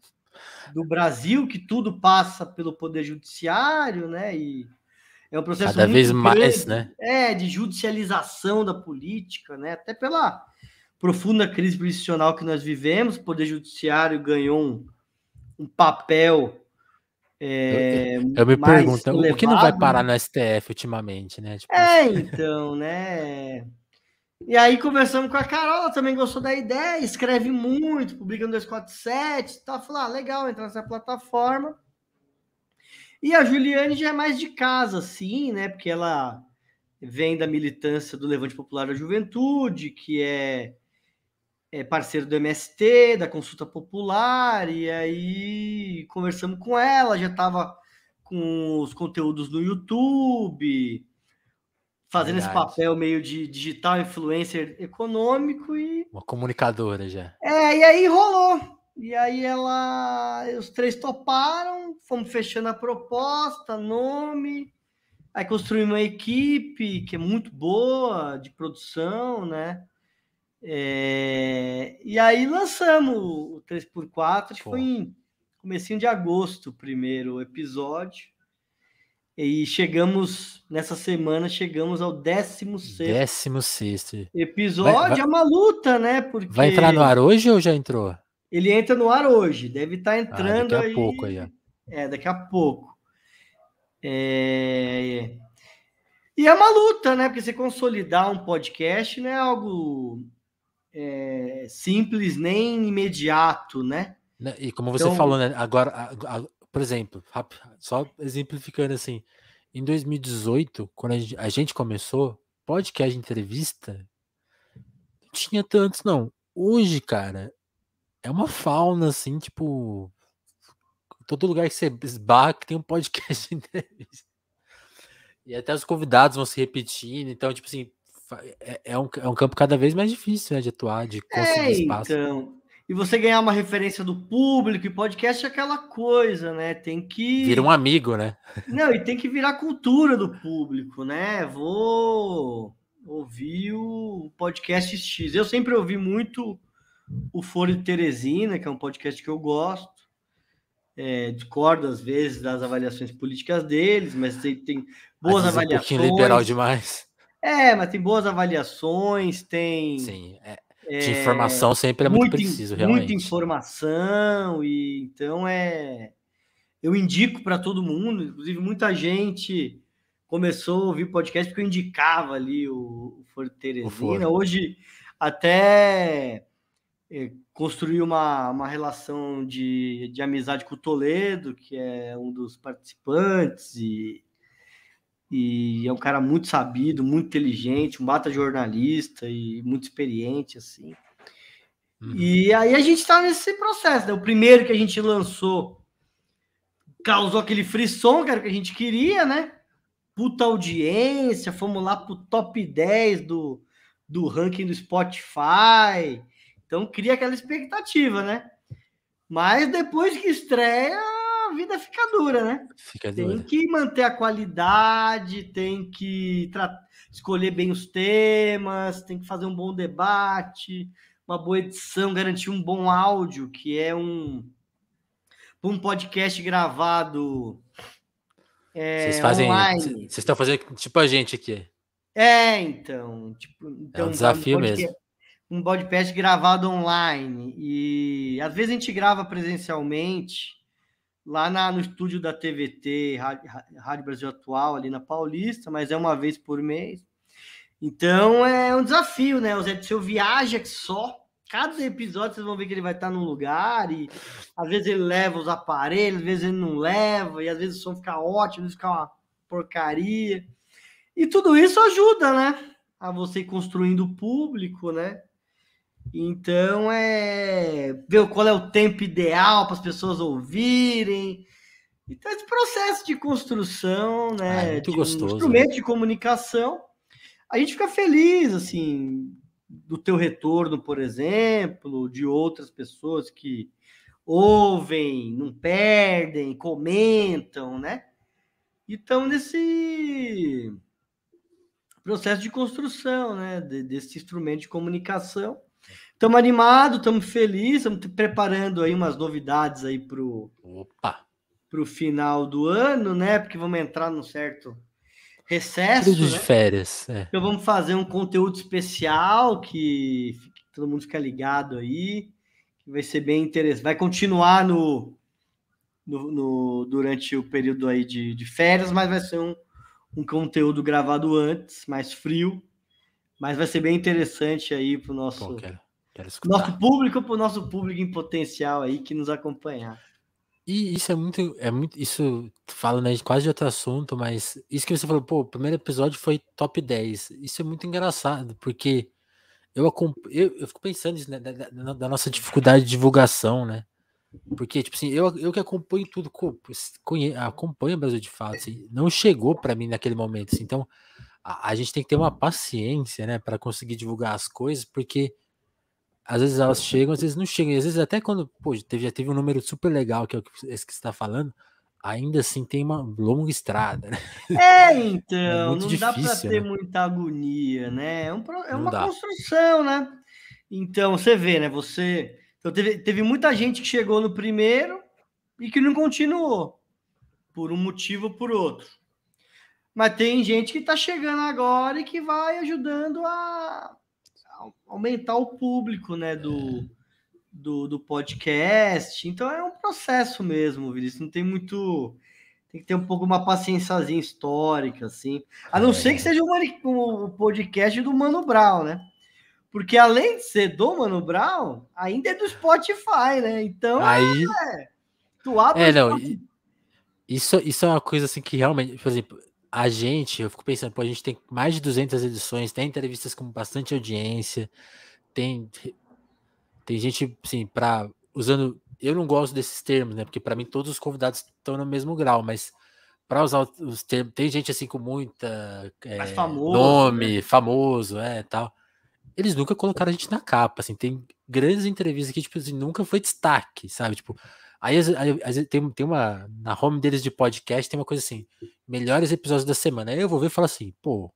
do Brasil, que tudo passa pelo Poder Judiciário, né, e É um processo Cada vez muito mais, grande, né? de judicialização da política, né? Até pela profunda crise jurisdicional que nós vivemos, o Poder Judiciário ganhou um papel Eu me mais pergunto, o que não vai elevado, parar né? no STF ultimamente, né? Tipo, Então, né? E aí conversamos com a Carol, ela também gostou da ideia, escreve muito, publica no 247, tá? Falou, legal, entrar nessa plataforma. E a Juliane já é mais de casa, assim, né? Porque ela vem da militância do Levante Popular da Juventude, que é parceiro do MST, da Consulta Popular, e aí conversamos com ela, já estava com os conteúdos no YouTube, fazendo esse verdade. papel meio de digital influencer econômico Uma comunicadora já. e aí rolou. E aí os três toparam, fomos fechando a proposta, nome, aí construímos uma equipe que é muito boa de produção, né? E aí lançamos o 3x4, acho que foi em comecinho de agosto o primeiro episódio. E nessa semana, chegamos ao 16º 16º. episódio. É uma luta, né? Vai entrar no Porque ar hoje ou já entrou? ele entra no ar hoje, deve estar Daqui entrando a pouco aí, ó. aí. Daqui a pouco. E é uma luta, né? Porque você consolidar um podcast não é algo simples nem imediato, né? E como você Então, falou, né? Agora, por exemplo, só exemplificando assim, em 2018, quando a gente começou, podcast de entrevista, não tinha tantos, não. Hoje, cara, é uma fauna, assim, tipo, todo lugar que você esbarra que tem um podcast de entrevista. E até os convidados vão se repetindo, então, tipo assim, é um campo cada vez mais difícil, né, de atuar, de conseguir espaço. então. E você ganhar uma referência do público, e podcast é aquela coisa, né? Tem Vira um que. amigo, né? Não, e tem que virar cultura do público, né? Vou ouvir o podcast X. Eu sempre ouvi muito o Foro de Teresina, que é um podcast que eu gosto. Discordo, às vezes, das avaliações políticas deles, mas tem Às boas vezes um pouquinho liberal avaliações. demais. Mas tem boas avaliações, tem Sim, de informação sempre é muito preciso, muita realmente. informação, e então eu indico para todo mundo, inclusive muita gente começou a ouvir podcast porque eu indicava ali o Foro Teresina. Hoje até construí uma relação de amizade com o Toledo, que é um dos participantes, e é um cara muito sabido, muito inteligente, um bata jornalista e muito experiente, assim. E aí a gente está nesse processo, né? O primeiro que a gente lançou causou aquele frisson, que era o que a gente queria, né? Puta audiência, fomos lá pro top 10 do ranking do Spotify. Então cria aquela expectativa, né? Mas depois que estreia, a vida fica dura, né? Tem que manter a qualidade, tem que escolher bem os temas, tem que fazer um bom debate, uma boa edição, garantir um bom áudio, que é um podcast gravado Vocês fazem. online. Vocês estão fazendo tipo a gente aqui. Então, É um desafio mesmo. Um podcast gravado online. E às vezes a gente grava presencialmente lá no estúdio da TVT, Rádio Brasil Atual, ali na Paulista, mas é uma vez por mês. Então é um desafio, né? O Zé do Seu viaja que só. Cada episódio vocês vão ver que ele vai estar num lugar e às vezes ele leva os aparelhos, às vezes ele não leva, e às vezes o som fica ótimo, às vezes fica uma porcaria. E tudo isso ajuda, né? A você ir construindo o público, né? Então, ver qual é o tempo ideal para as pessoas ouvirem. Então, esse processo de construção, né, É muito de um gostoso, instrumento né? de comunicação, a gente fica feliz, assim, do teu retorno, por exemplo, de outras pessoas que ouvem, não perdem, comentam, né? E estão nesse processo de construção, né, desse instrumento de comunicação. Estamos animados, estamos felizes, estamos preparando aí umas novidades aí pro final do ano, né? Porque vamos entrar num certo recesso, Período de né? férias. Então vamos fazer um conteúdo especial que todo mundo fica ligado aí, que vai ser bem interessante. Vai continuar durante o período aí de férias, mas vai ser um conteúdo gravado antes, mais frio, mas vai ser bem interessante aí para o Pô, nosso, quero nosso escutar. público, para o nosso público em potencial aí que nos acompanhar. E isso isso fala, né, quase de outro assunto, mas isso que você falou, pô, o primeiro episódio foi top 10. Isso é muito engraçado, porque eu fico pensando nisso, né, da nossa dificuldade de divulgação, né? Porque, tipo assim, eu que acompanho tudo, acompanho o Brasil de fato, assim, não chegou pra mim naquele momento, assim, então a gente tem que ter uma paciência, né, pra conseguir divulgar as coisas, porque às vezes elas chegam, às vezes não chegam, e às vezes até quando, pô, já teve um número super legal, que é esse que você tá falando, ainda assim tem uma longa estrada, né? É Então, muito não dá para difícil, ter né? muita agonia, né? É Não uma dá. construção, né? Então, você vê, né? Então, teve muita gente que chegou no primeiro e que não continuou, por um motivo ou por outro. Mas tem gente que está chegando agora e que vai ajudando a aumentar o público, né? Do podcast. Então, é um processo mesmo, Vinícius. Não tem muito. Tem que ter um pouco uma paciênciazinha histórica, assim. A não ser que É. seja o podcast do Mano Brown, né? Porque além de ser do Mano Brown, ainda é do Spotify, né? Então, Aí, tu abre o não, Spotify. isso é uma coisa assim que realmente, por exemplo, eu fico pensando, pô, a gente tem mais de 200 edições, tem entrevistas com bastante audiência, tem, tem gente, assim, eu não gosto desses termos, né, porque para mim todos os convidados estão no mesmo grau, mas para usar os termos, tem gente assim com muita Mais famoso, né? nome, famoso, tal, eles nunca colocaram a gente na capa, assim, tem grandes entrevistas que, tipo assim, nunca foi destaque, sabe, tipo, às vezes tem uma, na home deles de podcast, tem uma coisa assim, melhores episódios da semana, aí eu vou ver e falo assim, pô,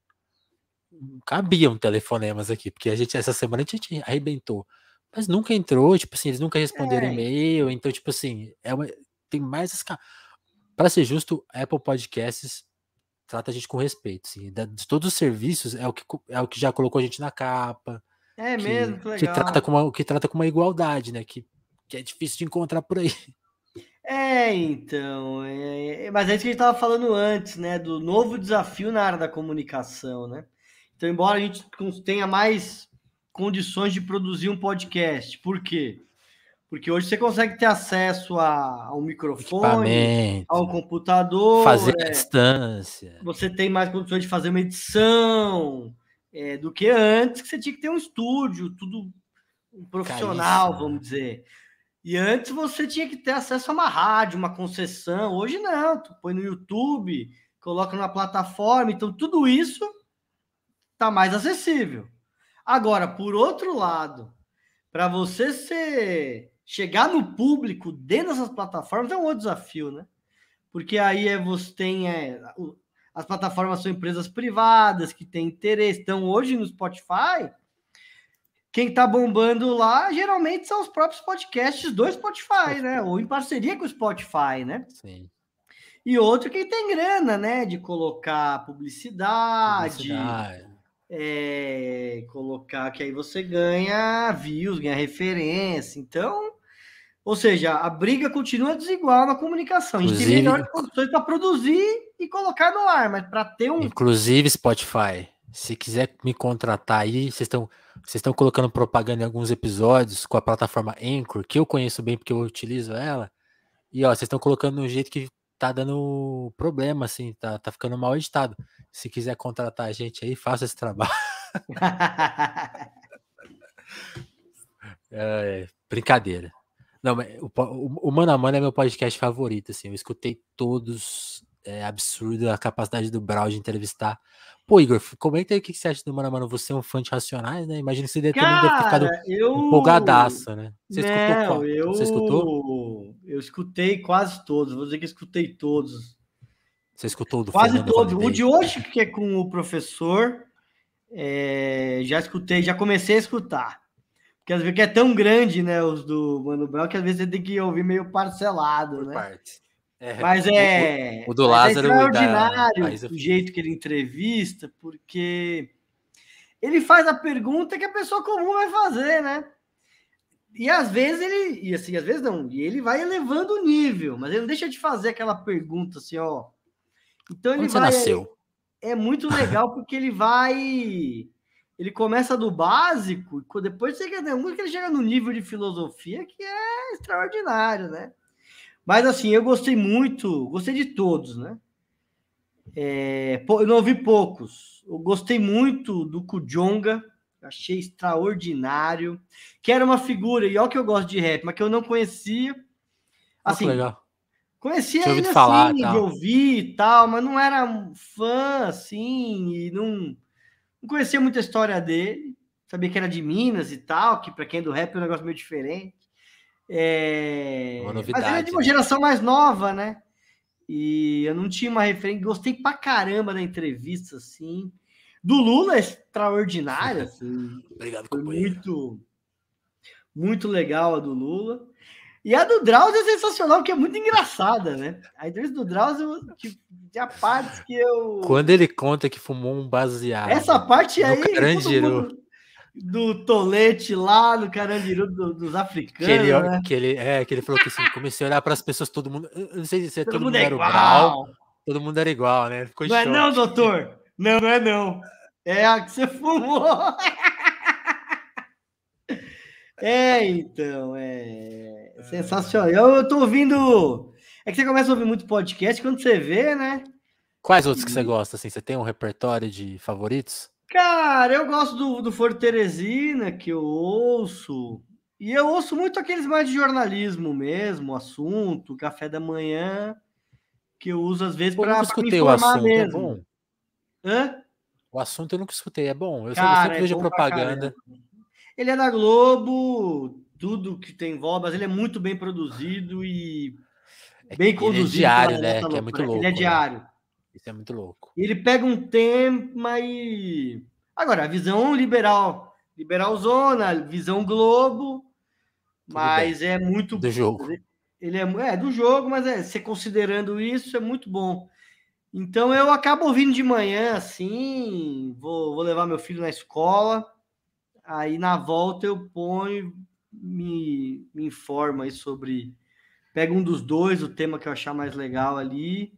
cabiam telefonemas aqui, porque essa semana a gente arrebentou, mas nunca entrou, tipo assim, eles nunca responderam É, e-mail, então, tipo assim, tem mais para ser justo, a Apple Podcasts trata a gente com respeito, assim, de todos os serviços é o que já colocou a gente na capa, é mesmo, que, que que trata legal. que trata com uma igualdade, né? Que é difícil de encontrar por aí. Então, mas é isso que a gente estava falando antes, né? Do novo desafio na área da comunicação, né? Então, embora a gente tenha mais condições de produzir um podcast, por quê? Porque hoje você consegue ter acesso a um microfone, a Equipamento, um computador, fazer à distância. você tem mais condições de fazer uma edição, do que antes, que você tinha que ter um estúdio, tudo um profissional, Caríssimo, vamos né? dizer. E antes você tinha que ter acesso a uma rádio, uma concessão. Hoje não, tu põe no YouTube, coloca na plataforma, então tudo isso está mais acessível. Agora, por outro lado, para chegar no público dentro dessas plataformas é um outro desafio, né? Porque aí você tem as plataformas são empresas privadas que têm interesse. Então, hoje no Spotify, quem está bombando lá geralmente são os próprios podcasts do Spotify, né? Ou em parceria com o Spotify, né? Sim. E outro quem tem grana, né? De colocar publicidade, Publicidade. colocar que aí você ganha views, ganha referência. Então, ou seja, a briga continua desigual na comunicação. A gente tem Inclusive, melhores condições para produzir e colocar no ar, mas para ter um. inclusive Spotify. Se quiser me contratar aí, vocês estão colocando propaganda em alguns episódios com a plataforma Anchor, que eu conheço bem porque eu utilizo ela. E ó, vocês estão colocando de um jeito que tá dando problema, assim, tá ficando mal editado. Se quiser contratar a gente aí, faça esse trabalho. Brincadeira. Não, mas o Mano a Mano é meu podcast favorito, assim. Eu escutei todos. É absurdo a capacidade do Brau de entrevistar. Pô, Igor, comenta aí o que você acha do Mano a Mano. Você é um fã de Racionais, né? Imagina que você também deve ter ficado Cara, eu. empolgadaço, né? Você escutou Não, qual? Você escutou? eu escutei quase todos. Vou dizer que escutei todos. Você escutou o do Quase Fernando todos. O de Holliday? hoje, que é com o professor, já escutei, já comecei a escutar. Porque às vezes é tão grande, né, os do Mano Brown, que às vezes você tem que ouvir meio parcelado, Por né? partes. Mas O do mas é Lázaro e da extraordinário Raíssa. o jeito que ele entrevista, porque ele faz a pergunta que a pessoa comum vai fazer, né? E às vezes às vezes não, e ele vai elevando o nível, mas ele não deixa de fazer aquela pergunta assim, ó. Então ele Onde você vai, nasceu? é muito legal porque ele começa do básico, e depois que ele chega no nível de filosofia que é extraordinário, né? Mas assim, eu gostei de todos, né? Eu não ouvi poucos. Eu gostei muito do Kujonga, achei extraordinário, que era uma figura, e olha que eu gosto de rap, mas que eu não conhecia. Ó, que Assim, legal. conhecia Tinha ele ouvido falar e assim, de tal. ouvir e tal, mas não era um fã, assim, e não conhecia muita história dele. Sabia que era de Minas e tal, que para quem é do rap é um negócio meio diferente. Uma Mas ele é de novidade, uma né? geração mais nova, né? E eu não tinha uma referência. Gostei pra caramba da entrevista, assim. Do Lula é extraordinária, assim. Obrigado, Foi companheiro. muito legal a do Lula. E a do Drauzio é sensacional, porque é muito engraçada, né? A entrevista do Drauzio, tipo, tinha partes que Quando eu... ele conta que fumou um Essa baseado parte no aí, todo Carandiru, mundo... Do tolete lá no Carandiru dos africanos, né? que ele falou que assim, comecei a olhar para as pessoas, todo mundo, eu não sei se Todo todo mundo é mundo era o Brau, igual. todo mundo era igual, né? Ele ficou em Não é não, choque. doutor? Não, não é não. É a que você fumou. Então, é sensacional. Eu tô ouvindo. É que você começa a ouvir muito podcast quando você vê, né? Quais outros que você E, gosta, assim? Você tem um repertório de favoritos? cara, eu gosto do Foro Teresina, que eu ouço. E eu ouço muito aqueles mais de jornalismo mesmo, assunto, café da manhã, que eu uso às vezes Pô, eu nunca para me escutei o informar assunto, é mesmo. bom? Hã? O assunto eu nunca escutei, é bom? Eu Cara, sempre é vejo a bom pra caramba. propaganda. Ele é da Globo, tudo que tem voz, mas ele é muito bem produzido e bem E ele é conduzido pela diário, né? Renata Que é muito Lopré. Ele é louco, né? diário. Isso é muito louco. Ele pega um tema e. Agora, a visão liberal, liberalzona, visão Globo, Tudo bem. mas é muito. Do jogo. Ele é do jogo, mas você considerando isso, é muito bom. Então eu acabo ouvindo de manhã, assim, vou levar meu filho na escola, aí na volta eu ponho, me informo aí sobre. Pega um dos dois, o tema que eu achar mais legal ali.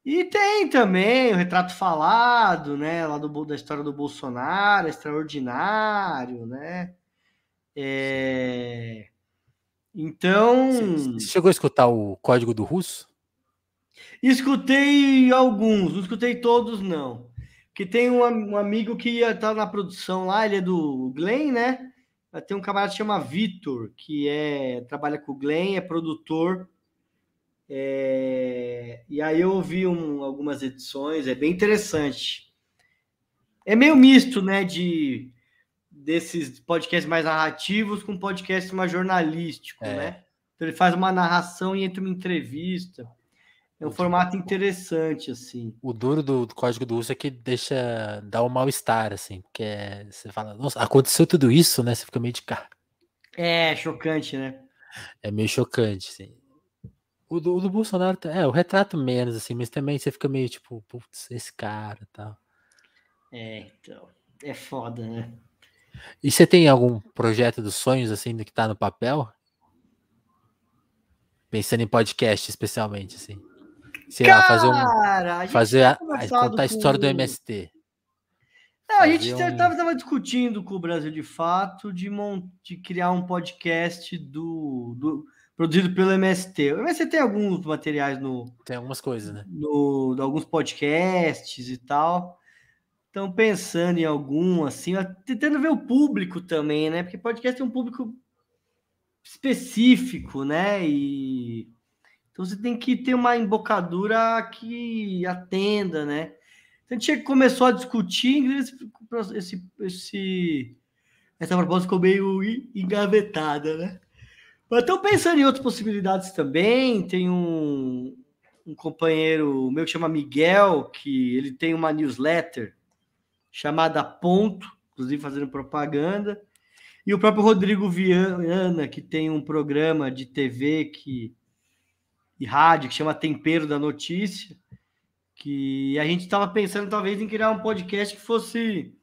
E tem também o retrato falado, né? Lá da história do Bolsonaro, extraordinário, né? Sim. Você Então, chegou a escutar o Código do Russo? escutei alguns, não escutei todos, não. Porque tem um amigo que estar na produção lá, ele é do Glenn, né? Tem um camarada que chama Vitor, trabalha com o Glenn, é produtor. E aí eu ouvi algumas edições, é bem interessante. É meio misto, né, desses podcasts mais narrativos com podcasts mais jornalístico, É. né? Então ele faz uma narração e entra uma entrevista. É um formato O, interessante, assim. o duro do Código do Russo é que dá um mal-estar, assim, porque você fala, nossa, aconteceu tudo isso, né? Você fica meio de cara. É chocante, né? É meio chocante, assim. O do Bolsonaro, o retrato menos, assim, mas também você fica meio tipo, putz, esse cara e tal. Então, é foda, né? E você tem algum projeto dos sonhos, assim, do que tá no papel? Pensando em podcast, especialmente, assim. Sei lá, Cara, a gente tem conversado contar a história do com. MST. Não, a gente Fazer um. estava discutindo com o Brasil de Fato de criar um podcast produzido pelo MST. O MST tem alguns materiais Tem algumas coisas, né? de alguns podcasts e tal. Estão pensando em algum, assim, tentando ver o público também, né? Porque podcast é um público específico, né? Então você tem que ter uma embocadura que atenda, né? Então, a gente começou a discutir, essa proposta ficou meio engavetada, né? Mas estou pensando em outras possibilidades também. Tem um companheiro meu que chama Miguel, que ele tem uma newsletter chamada Ponto, inclusive fazendo propaganda. E o próprio Rodrigo Viana, que tem um programa de TV e rádio, que chama Tempero da Notícia, que a gente estava pensando talvez em criar um podcast que fosse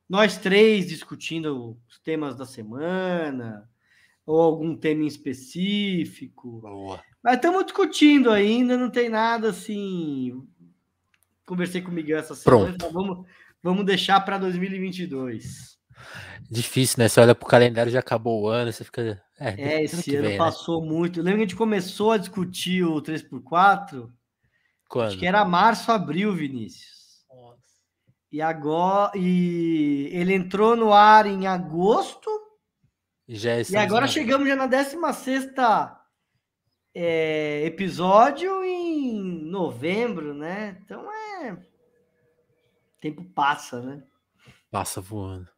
nós três discutindo os temas da semana, ou algum tema em específico. Boa. Mas estamos discutindo ainda, não tem nada assim. Conversei com o Miguel essa semana, então vamos deixar para 2022. Difícil, né? Você olha pro calendário, já acabou o ano, você fica. Esse ano passou muito. Lembra que a gente começou a discutir o 3x4? Quando? Acho que era março, abril, Vinícius. Nossa. E agora. E ele entrou no ar em agosto. E agora chegamos já na 16ª episódio em novembro, né? Então tempo passa, né? Passa voando.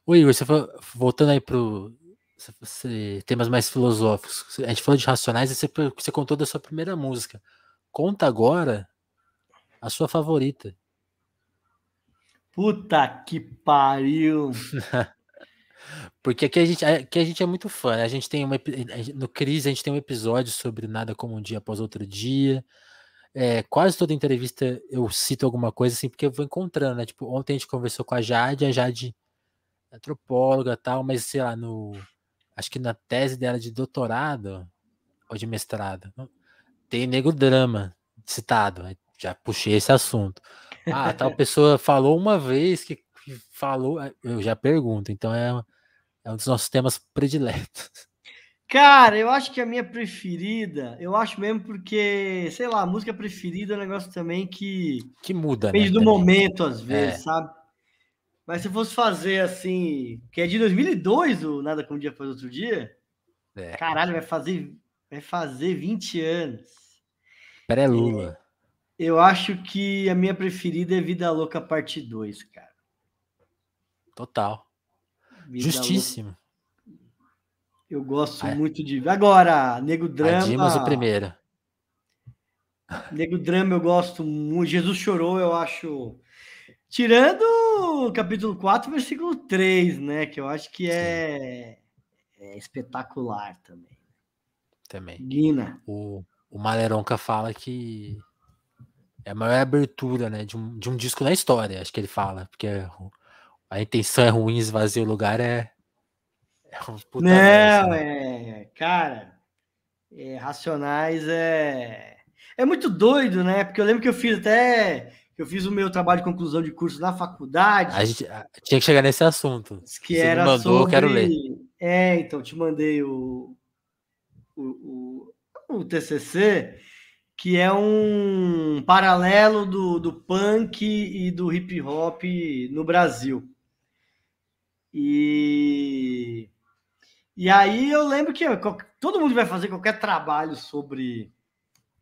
Ô, Igor, você foi, voltando aí pro temas mais filosóficos. A gente falou de Racionais e você contou da sua primeira música. Conta agora a sua favorita. Puta que pariu! Porque aqui a gente é muito fã, né? A gente tem no Cris a gente tem um episódio sobre Nada Como Um Dia Após Outro Dia. Quase toda entrevista eu cito alguma coisa assim, porque eu vou encontrando, né? Tipo, ontem a gente conversou com a Jade é antropóloga e tal, mas sei lá, acho que na tese dela de doutorado ou de mestrado, tem Nego Drama citado. Já puxei esse assunto. Tal pessoa falou uma vez que falou, eu já pergunto, então é um dos nossos temas prediletos. Cara, eu acho que a minha preferida, eu acho mesmo porque, sei lá, a música preferida é um negócio também que muda, depende né? do Também. momento, às vezes, sabe? Mas se eu fosse fazer assim, que é de 2002, o Nada Como Um Dia Após Outro Dia, caralho, vai fazer 20 anos. Pré-Lula. Eu acho que a minha preferida é Vida Louca Parte 2, cara. Total. Vida Justíssimo. Louca. Eu gosto muito de... Agora, Nego Drama... A Dimas, o primeiro. Nego Drama eu gosto muito. Jesus Chorou, eu acho... Tirando o capítulo 4, versículo 3, né? Que eu acho que é espetacular também. Guina. O Maleronca fala que é a maior abertura, né, de um disco na história, acho que ele fala, porque a intenção é ruim, esvazia o lugar um puta verso, né? Cara, Racionais é muito doido, né? Porque eu lembro que eu fiz o meu trabalho de conclusão de curso na faculdade. A gente tinha que chegar nesse assunto. Que você era me mandou, sobre... eu quero ler. Então, te mandei o TCC, que é um paralelo do punk e do hip hop no Brasil. E aí eu lembro que todo mundo vai fazer qualquer trabalho sobre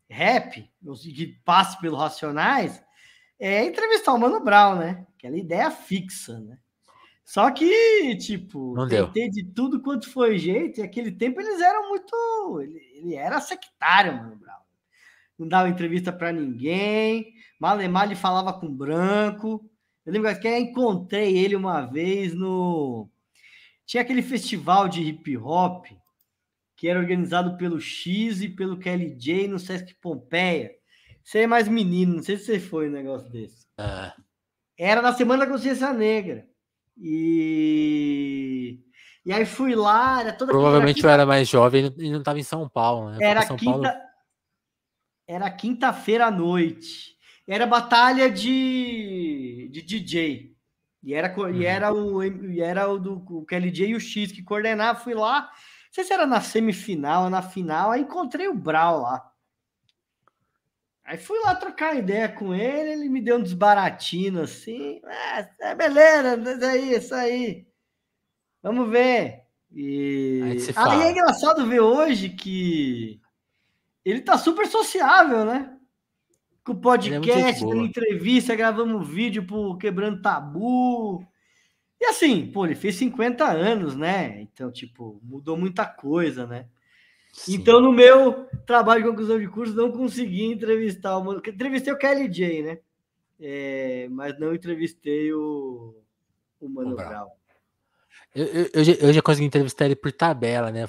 rap, que passe pelo Racionais, entrevistar o Mano Brown, né? Aquela ideia fixa, né? Só que, tipo, Não tentei de tudo quanto foi jeito, e naquele tempo eles eram muito... Ele era sectário, Mano Brown. Não dava entrevista para ninguém, malemar ele falava com branco. Eu lembro que eu encontrei ele uma vez Tinha aquele festival de hip hop que era organizado pelo X e pelo KLJ no Sesc Pompeia. Você é mais menino, não sei se você foi um negócio desse. Era na Semana da Consciência Negra. E aí fui lá, era toda provavelmente eu era mais jovem e não estava em São Paulo, né? Era quinta-feira à noite. Era batalha de DJ. E era o do KLJ e o X que coordenava. Fui lá, não sei se era na semifinal ou na final, aí encontrei o Brau lá. Aí fui lá trocar ideia com ele me deu um desbaratino assim. Beleza, isso aí. Vamos ver. Aí é engraçado ver hoje que ele tá super sociável, né? Com o podcast, dando entrevista, gravamos vídeo pro Quebrando Tabu. E assim, ele fez 50 anos, né? Então, tipo, mudou muita coisa, né? Sim. Então, no meu trabalho de conclusão de curso, não consegui entrevistar o Mano. Entrevistei o KLJ, né? Mas não entrevistei o Mano Brown. Eu já consegui entrevistar ele por tabela, né?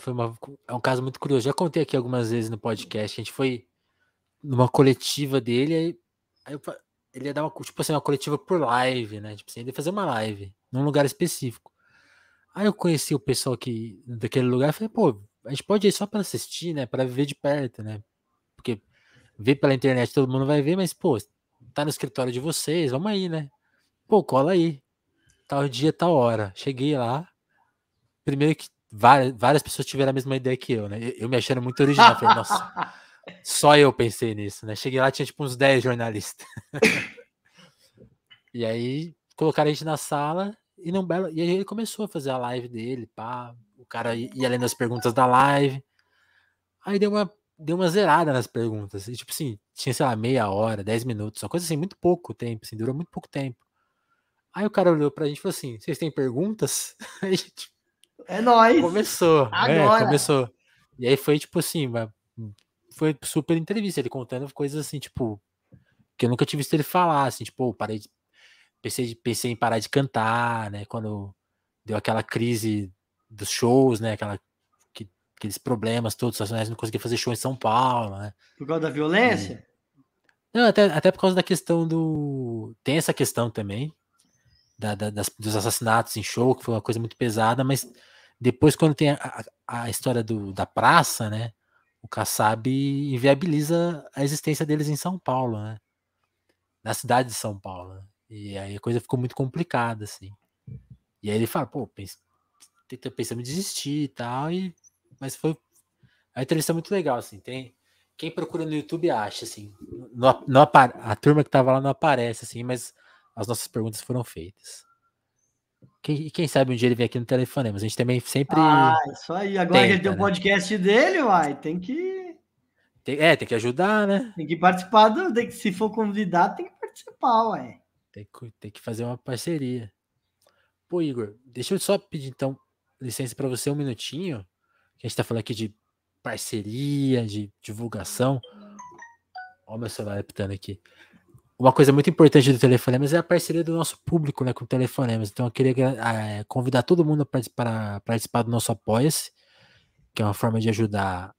É um caso muito curioso. Já contei aqui algumas vezes no podcast. A gente foi numa coletiva dele, aí ele ia dar uma, tipo assim, uma coletiva por live, né? Tipo assim, ele ia fazer uma live num lugar específico. Aí eu conheci o pessoal aqui daquele lugar e falei, pô, a gente pode ir só para assistir, né? Para viver de perto, né? Porque ver pela internet todo mundo vai ver, mas, pô, tá no escritório de vocês, vamos aí, né? Pô, cola aí. Tal dia, tal hora. Cheguei lá. Primeiro que várias pessoas tiveram a mesma ideia que eu, né? Eu me achando muito original. Falei, nossa, só eu pensei nisso, né? Cheguei lá, tinha tipo uns 10 jornalistas. E aí colocaram a gente na sala e não belo. E aí ele começou a fazer a live dele, pá. O cara ia lendo as perguntas da live. Aí deu uma zerada nas perguntas. E, tipo assim, tinha, sei lá, meia hora, 10 minutos, uma coisa assim, muito pouco tempo, assim, durou muito pouco tempo. Aí o cara olhou pra gente e falou assim: vocês têm perguntas? Aí, tipo, É nóis. Agora. começou. E aí foi tipo assim, foi super entrevista, ele contando coisas assim, tipo, que eu nunca tinha visto ele falar, assim, tipo, pensei em parar de cantar, né, quando deu aquela crise dos shows, né, aqueles problemas todos, os nacionais não conseguia fazer show em São Paulo, né, Por causa da e... violência? Não, até por causa da questão tem essa questão também, dos assassinatos em show, que foi uma coisa muito pesada, mas depois quando tem a história da praça, né, o Kassab inviabiliza a existência deles em São Paulo, né, na cidade de São Paulo, né? E aí a coisa ficou muito complicada, assim. E aí ele fala, pô, pensando em desistir e tal, mas foi a entrevista é muito legal, assim, quem procura no YouTube acha, assim, a turma que tava lá não aparece, assim, mas as nossas perguntas foram feitas. Quem sabe um dia ele vem aqui no telefone, mas a gente também Ah, sempre isso aí. Agora que ele tem tenta, o né? podcast dele, uai, Tem que ajudar, né? tem que participar se for convidado, tem que participar, uai. Tem que fazer uma parceria. Pô, Igor, deixa eu só pedir então licença para você um minutinho, que a gente tá falando aqui de parceria, de divulgação. Ó, meu celular apitando aqui. Uma coisa muito importante do Telefonemas é a parceria do nosso público, né, com o Telefonemas. Então eu queria convidar todo mundo para participar do nosso Apoia-se, que é uma forma de ajudar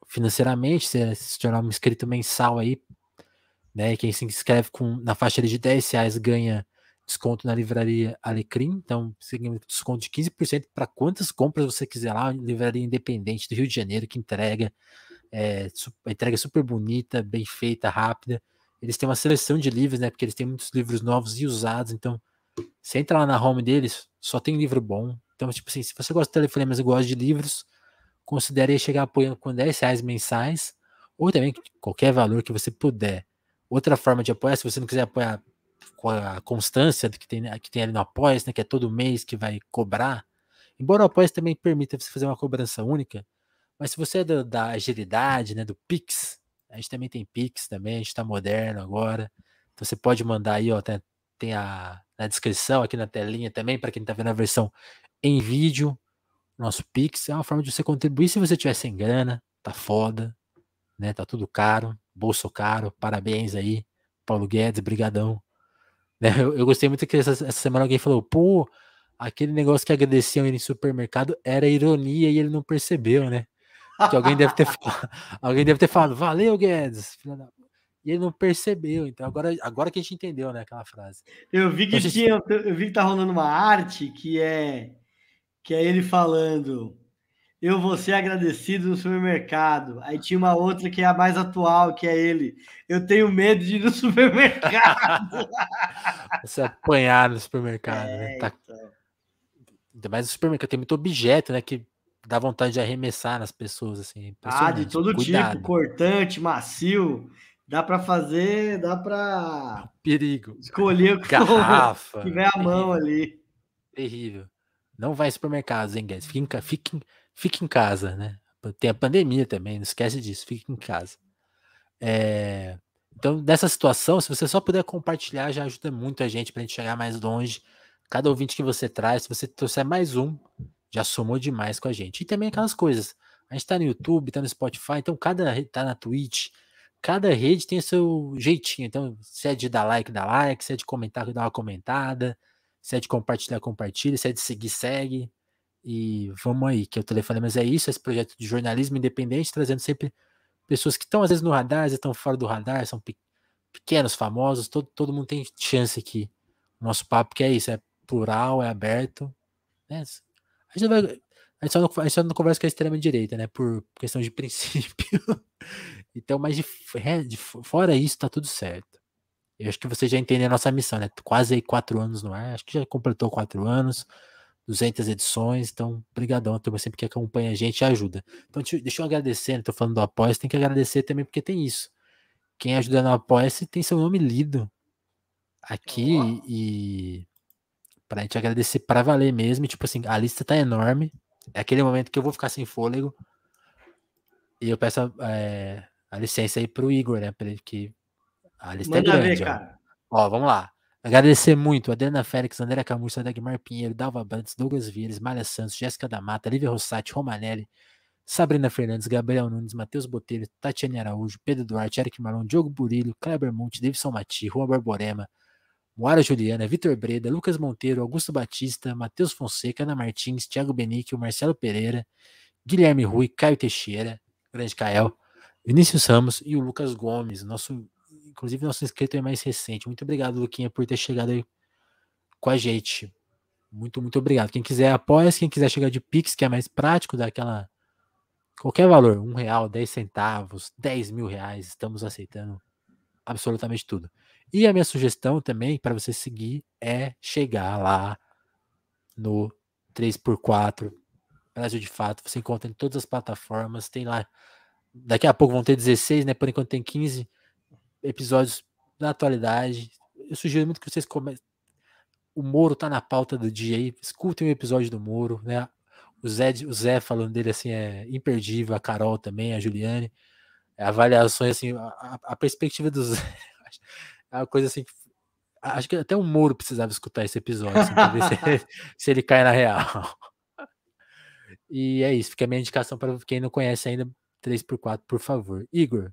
financeiramente, se tornar um inscrito mensal aí, né? Quem se inscreve na faixa de R$ 10 ganha desconto na livraria Alecrim, então você ganha um desconto de 15% para quantas compras você quiser lá, livraria independente do Rio de Janeiro que entrega, a entrega é super bonita, bem feita, rápida. Eles têm uma seleção de livros, né? Porque eles têm muitos livros novos e usados, então você entra lá na home deles, só tem livro bom. Então, tipo assim, se você gosta de telefonemas e gosta de livros, considere chegar apoiando com R$ 10 mensais, ou também qualquer valor que você puder. Outra forma de apoiar, se você não quiser apoiar com a constância que tem ali no Apoia, né, que é todo mês que vai cobrar, embora o Apoia também permita você fazer uma cobrança única, mas se você é da agilidade, né, do Pix, a gente também tem Pix também, a gente está moderno agora, então você pode mandar aí, ó, tem na descrição aqui na telinha também, para quem está vendo a versão em vídeo, nosso Pix é uma forma de você contribuir se você tiver sem grana, tá foda, né? Tá tudo caro, bolso caro, parabéns aí, Paulo Guedes, brigadão. Né? Eu gostei muito que essa semana alguém falou, pô, aquele negócio que agradeciam ele em supermercado era ironia e ele não percebeu, né? Que alguém deve ter falado, valeu, Guedes, filha da... E ele não percebeu, então agora que a gente entendeu, né, aquela frase. Eu vi Então, que gente, tinha, eu vi que tá rolando uma arte que é ele falando, eu vou ser agradecido no supermercado. Aí tinha uma outra que é a mais atual, que é ele, eu tenho medo de ir no supermercado. você apanhar no supermercado, né? É, Tá, então. ainda mais no supermercado, tem muito objeto, né, que dá vontade de arremessar nas pessoas, assim, é Ah, de impressionante. todo tipo, Cuidado, cortante, macio, dá para perigo. escolher o que for, que Garrafa, tiver à mão terrível, ali. terrível. Não vai em supermercados, hein, guys? Fique em casa, né? Tem a pandemia também, não esquece disso, fique em casa. É, então, nessa situação, se você só puder compartilhar, já ajuda muito a gente pra gente chegar mais longe. Cada ouvinte que você traz, se você trouxer mais um, já somou demais com a gente. E também aquelas coisas. A gente tá no YouTube, tá no Spotify, então tá na Twitch. Cada rede tem o seu jeitinho. Então, se é de dar like, dá like. Se é de comentar, dá uma comentada. Se é de compartilhar, compartilha. Se é de seguir, segue. E vamos aí, que é o Telefonemas é isso, esse projeto de jornalismo independente, trazendo sempre pessoas que estão às vezes no radar, às vezes estão fora do radar, são pequenos, famosos, todo mundo tem chance aqui. O nosso papo que é isso, é plural, é aberto. Né? A gente, a gente só não conversa com a extrema-direita, né? Por questão de princípio. Então, mas fora isso, tá tudo certo. Eu acho que você já entende a nossa missão, né? Quase aí 4 anos no ar, acho que já completou 4 anos, 200 edições, então, brigadão, a turma sempre que acompanha a gente ajuda. Então, deixa eu agradecer, né? Tô falando do Apoia, tem que agradecer também, porque tem isso. Quem ajuda no Apoia-se tem seu nome lido aqui e pra gente agradecer pra valer mesmo. E, tipo assim, a lista tá enorme. É aquele momento que eu vou ficar sem fôlego. E eu peço a licença aí pro Igor, né? Pra ele, que a lista é Manda ver, grande, ó. cara. Ó, vamos lá. Agradecer muito a Adriana Félix, Andréa Camurça, Dagmar Pinheiro, Dalva Brandes, Douglas Vieres, Malha Santos, Jéssica da Mata, Lívia Rossati, Romanelli, Sabrina Fernandes, Gabriel Nunes, Matheus Botelho, Tatiane Araújo, Pedro Duarte, Eric Marlon, Diogo Burilho, Kleber Monte, Davidson Mati, Juan Barborema, Moara Juliana, Vitor Breda, Lucas Monteiro, Augusto Batista, Matheus Fonseca, Ana Martins, Thiago Benício, Marcelo Pereira, Guilherme Rui, Caio Teixeira, Grande Cael, Vinícius Ramos e o Lucas Gomes, inclusive nosso inscrito é mais recente. Muito obrigado, Luquinha, por ter chegado aí com a gente. Muito, muito obrigado. Quem quiser apoia, quem quiser chegar de Pix, que é mais prático, dá aquela qualquer valor, R$1, 10 centavos, 10 mil reais, estamos aceitando absolutamente tudo. E a minha sugestão também para você seguir é chegar lá no 3x4 Brasil de Fato. Você encontra em todas as plataformas, tem lá. Daqui a pouco vão ter 16, né? Por enquanto tem 15 episódios da atualidade. Eu sugiro muito que vocês comecem. O Moro tá na pauta do dia aí. Escutem o episódio do Moro, né? O Zé falando dele assim é imperdível, a Carol também, a Juliane. Avaliações assim, a perspectiva do Zé é uma coisa assim que acho que até o Moro precisava escutar esse episódio, assim, pra ver se ele cai na real. E é isso, fica a minha indicação para quem não conhece ainda, 3x4, por favor. Igor,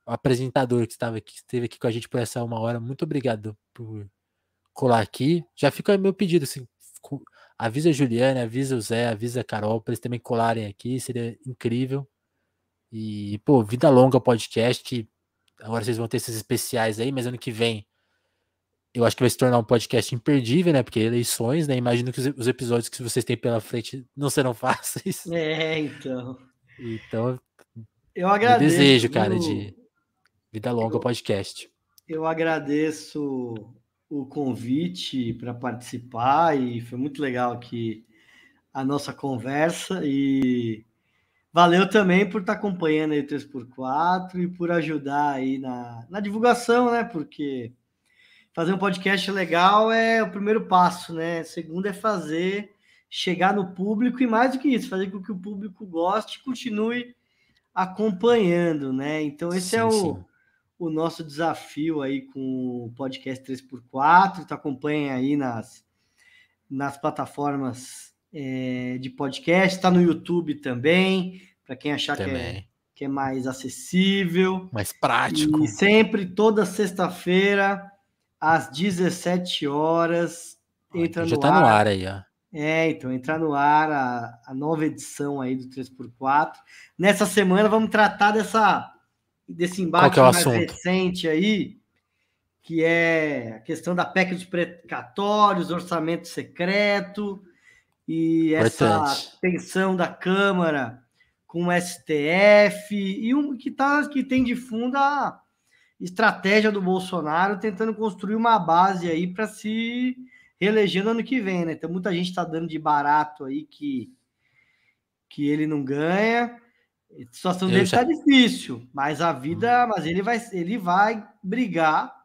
o apresentador que esteve aqui com a gente por essa 1 hora, muito obrigado por colar aqui. Já fica meu pedido, assim, avisa a Juliana, avisa o Zé, avisa a Carol, para eles também colarem aqui, seria incrível. E, pô, vida longa podcast, que agora vocês vão ter esses especiais aí, mas ano que vem eu acho que vai se tornar um podcast imperdível, né? Porque eleições, né? Imagino que os episódios que vocês têm pela frente não serão fáceis. Então. Então, Eu meu agradeço, desejo, cara, de viu? vida longa podcast. Eu agradeço o convite para participar e foi muito legal aqui a nossa conversa e valeu também por estar acompanhando aí o 3x4 e por ajudar aí na divulgação, né? Porque fazer um podcast legal é o primeiro passo, né? Segundo é chegar no público e mais do que isso, fazer com que o público goste e continue acompanhando, né? Então esse é Sim, sim. o nosso desafio aí com o podcast 3x4. Tu acompanha aí nas plataformas de podcast, está no YouTube também, para quem achar Também. que é mais acessível. Mais E prático. sempre, toda sexta-feira, às 17 horas, Ó, entra então já no tá no ar. ar aí, ó. Então, entrar no ar a nova edição aí do 3x4. Nessa semana vamos tratar desse Qual que é o embate mais assunto? recente aí, que é a questão da PEC dos precatórios, orçamento secreto e essa Importante. tensão da Câmara com o STF e que tem de fundo a estratégia do Bolsonaro tentando construir uma base aí para se reeleger no ano que vem, né? Então muita gente está dando de barato aí que ele não ganha. A situação Eu dele já. está difícil, mas mas ele vai brigar.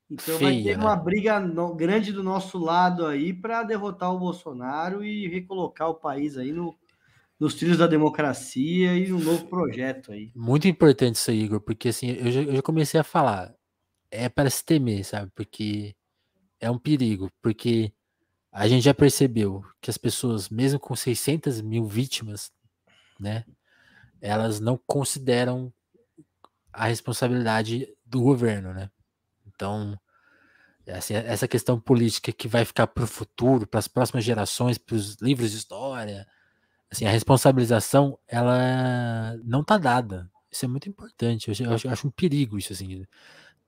Então vai ter Feia, uma né? briga grande do nosso lado aí para derrotar o Bolsonaro e recolocar o país aí nos trilhos da democracia e um novo projeto aí. Muito importante isso aí, Igor, porque assim, eu já comecei a falar. É para se temer, sabe? Porque é um perigo. Porque a gente já percebeu que as pessoas, mesmo com 600 mil vítimas, né? Elas não consideram a responsabilidade do governo, né? Então, Assim, essa questão política que vai ficar para o futuro, para as próximas gerações, para os livros de história, assim, a responsabilização, ela não está dada. Isso é muito importante. Eu acho um perigo isso, assim.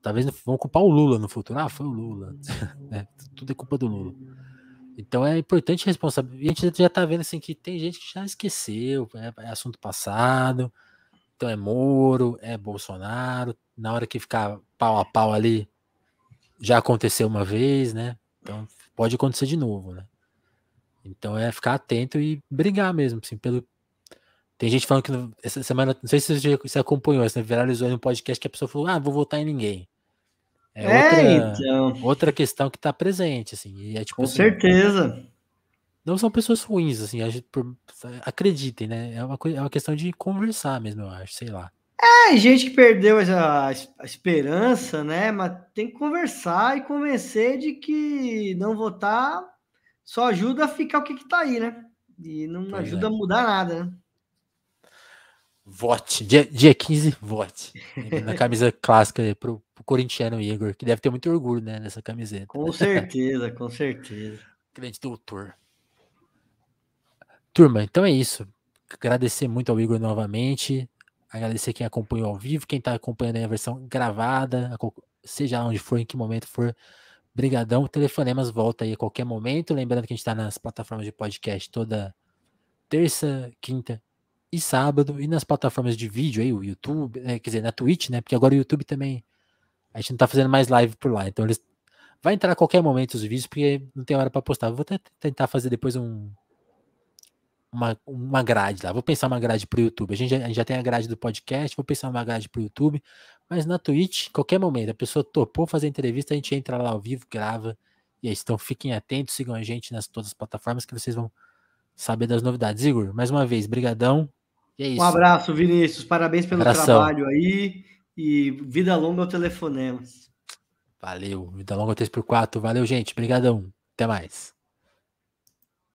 Talvez vão culpar o Lula no futuro. Ah, foi o Lula. Né? Tudo é culpa do Lula. Então é importante responsabilizar. E a gente já está vendo assim, que tem gente que já esqueceu, é assunto passado. Então é Moro, é Bolsonaro. Na hora que ficar pau a pau ali, já aconteceu uma vez, né? Então pode acontecer de novo, né? Então é ficar atento e brigar mesmo, assim, pelo. Tem gente falando que essa semana, não sei se você acompanhou, você viralizou aí no podcast que a pessoa falou, vou votar em ninguém. É Então, outra questão que tá presente, assim, e é tipo com assim, certeza. não são pessoas ruins, assim, acreditem, né? É uma questão de conversar mesmo, eu acho, sei lá. Gente que perdeu a esperança, né? Mas tem que conversar e convencer de que não votar só ajuda a ficar o que tá aí, né? E não Pois ajuda é. a mudar nada, né? Vote. Dia 15, vote. Na camisa clássica aí pro corintiano Igor, que deve ter muito orgulho, né, nessa camiseta. Com certeza, com certeza. Grande doutor. Turma, então é isso. Agradecer muito ao Igor novamente. Agradecer quem acompanhou ao vivo, quem tá acompanhando aí a versão gravada, seja onde for, em que momento for. Brigadão. O Telefonemas volta aí a qualquer momento. Lembrando que a gente tá nas plataformas de podcast toda terça, quinta e sábado. E nas plataformas de vídeo aí, o YouTube, quer dizer, na Twitch, né? Porque agora o YouTube também, a gente não tá fazendo mais live por lá. Então eles vai entrar a qualquer momento os vídeos, porque não tem hora para postar. Vou até tentar fazer depois uma grade lá. Vou pensar uma grade pro YouTube. A gente já tem a grade do podcast, vou pensar uma grade pro YouTube. Mas na Twitch, qualquer momento, a pessoa topou fazer entrevista, a gente entra lá ao vivo, grava. E é isso. Então fiquem atentos, sigam a gente nas todas as plataformas que vocês vão saber das novidades. Igor, mais uma vez, brigadão. E é Um isso. abraço, Vinícius. Parabéns pelo Abração. trabalho aí e vida longa ao Telefonemas. Valeu. Vida longa 3x4. Valeu, gente. Brigadão. Até mais.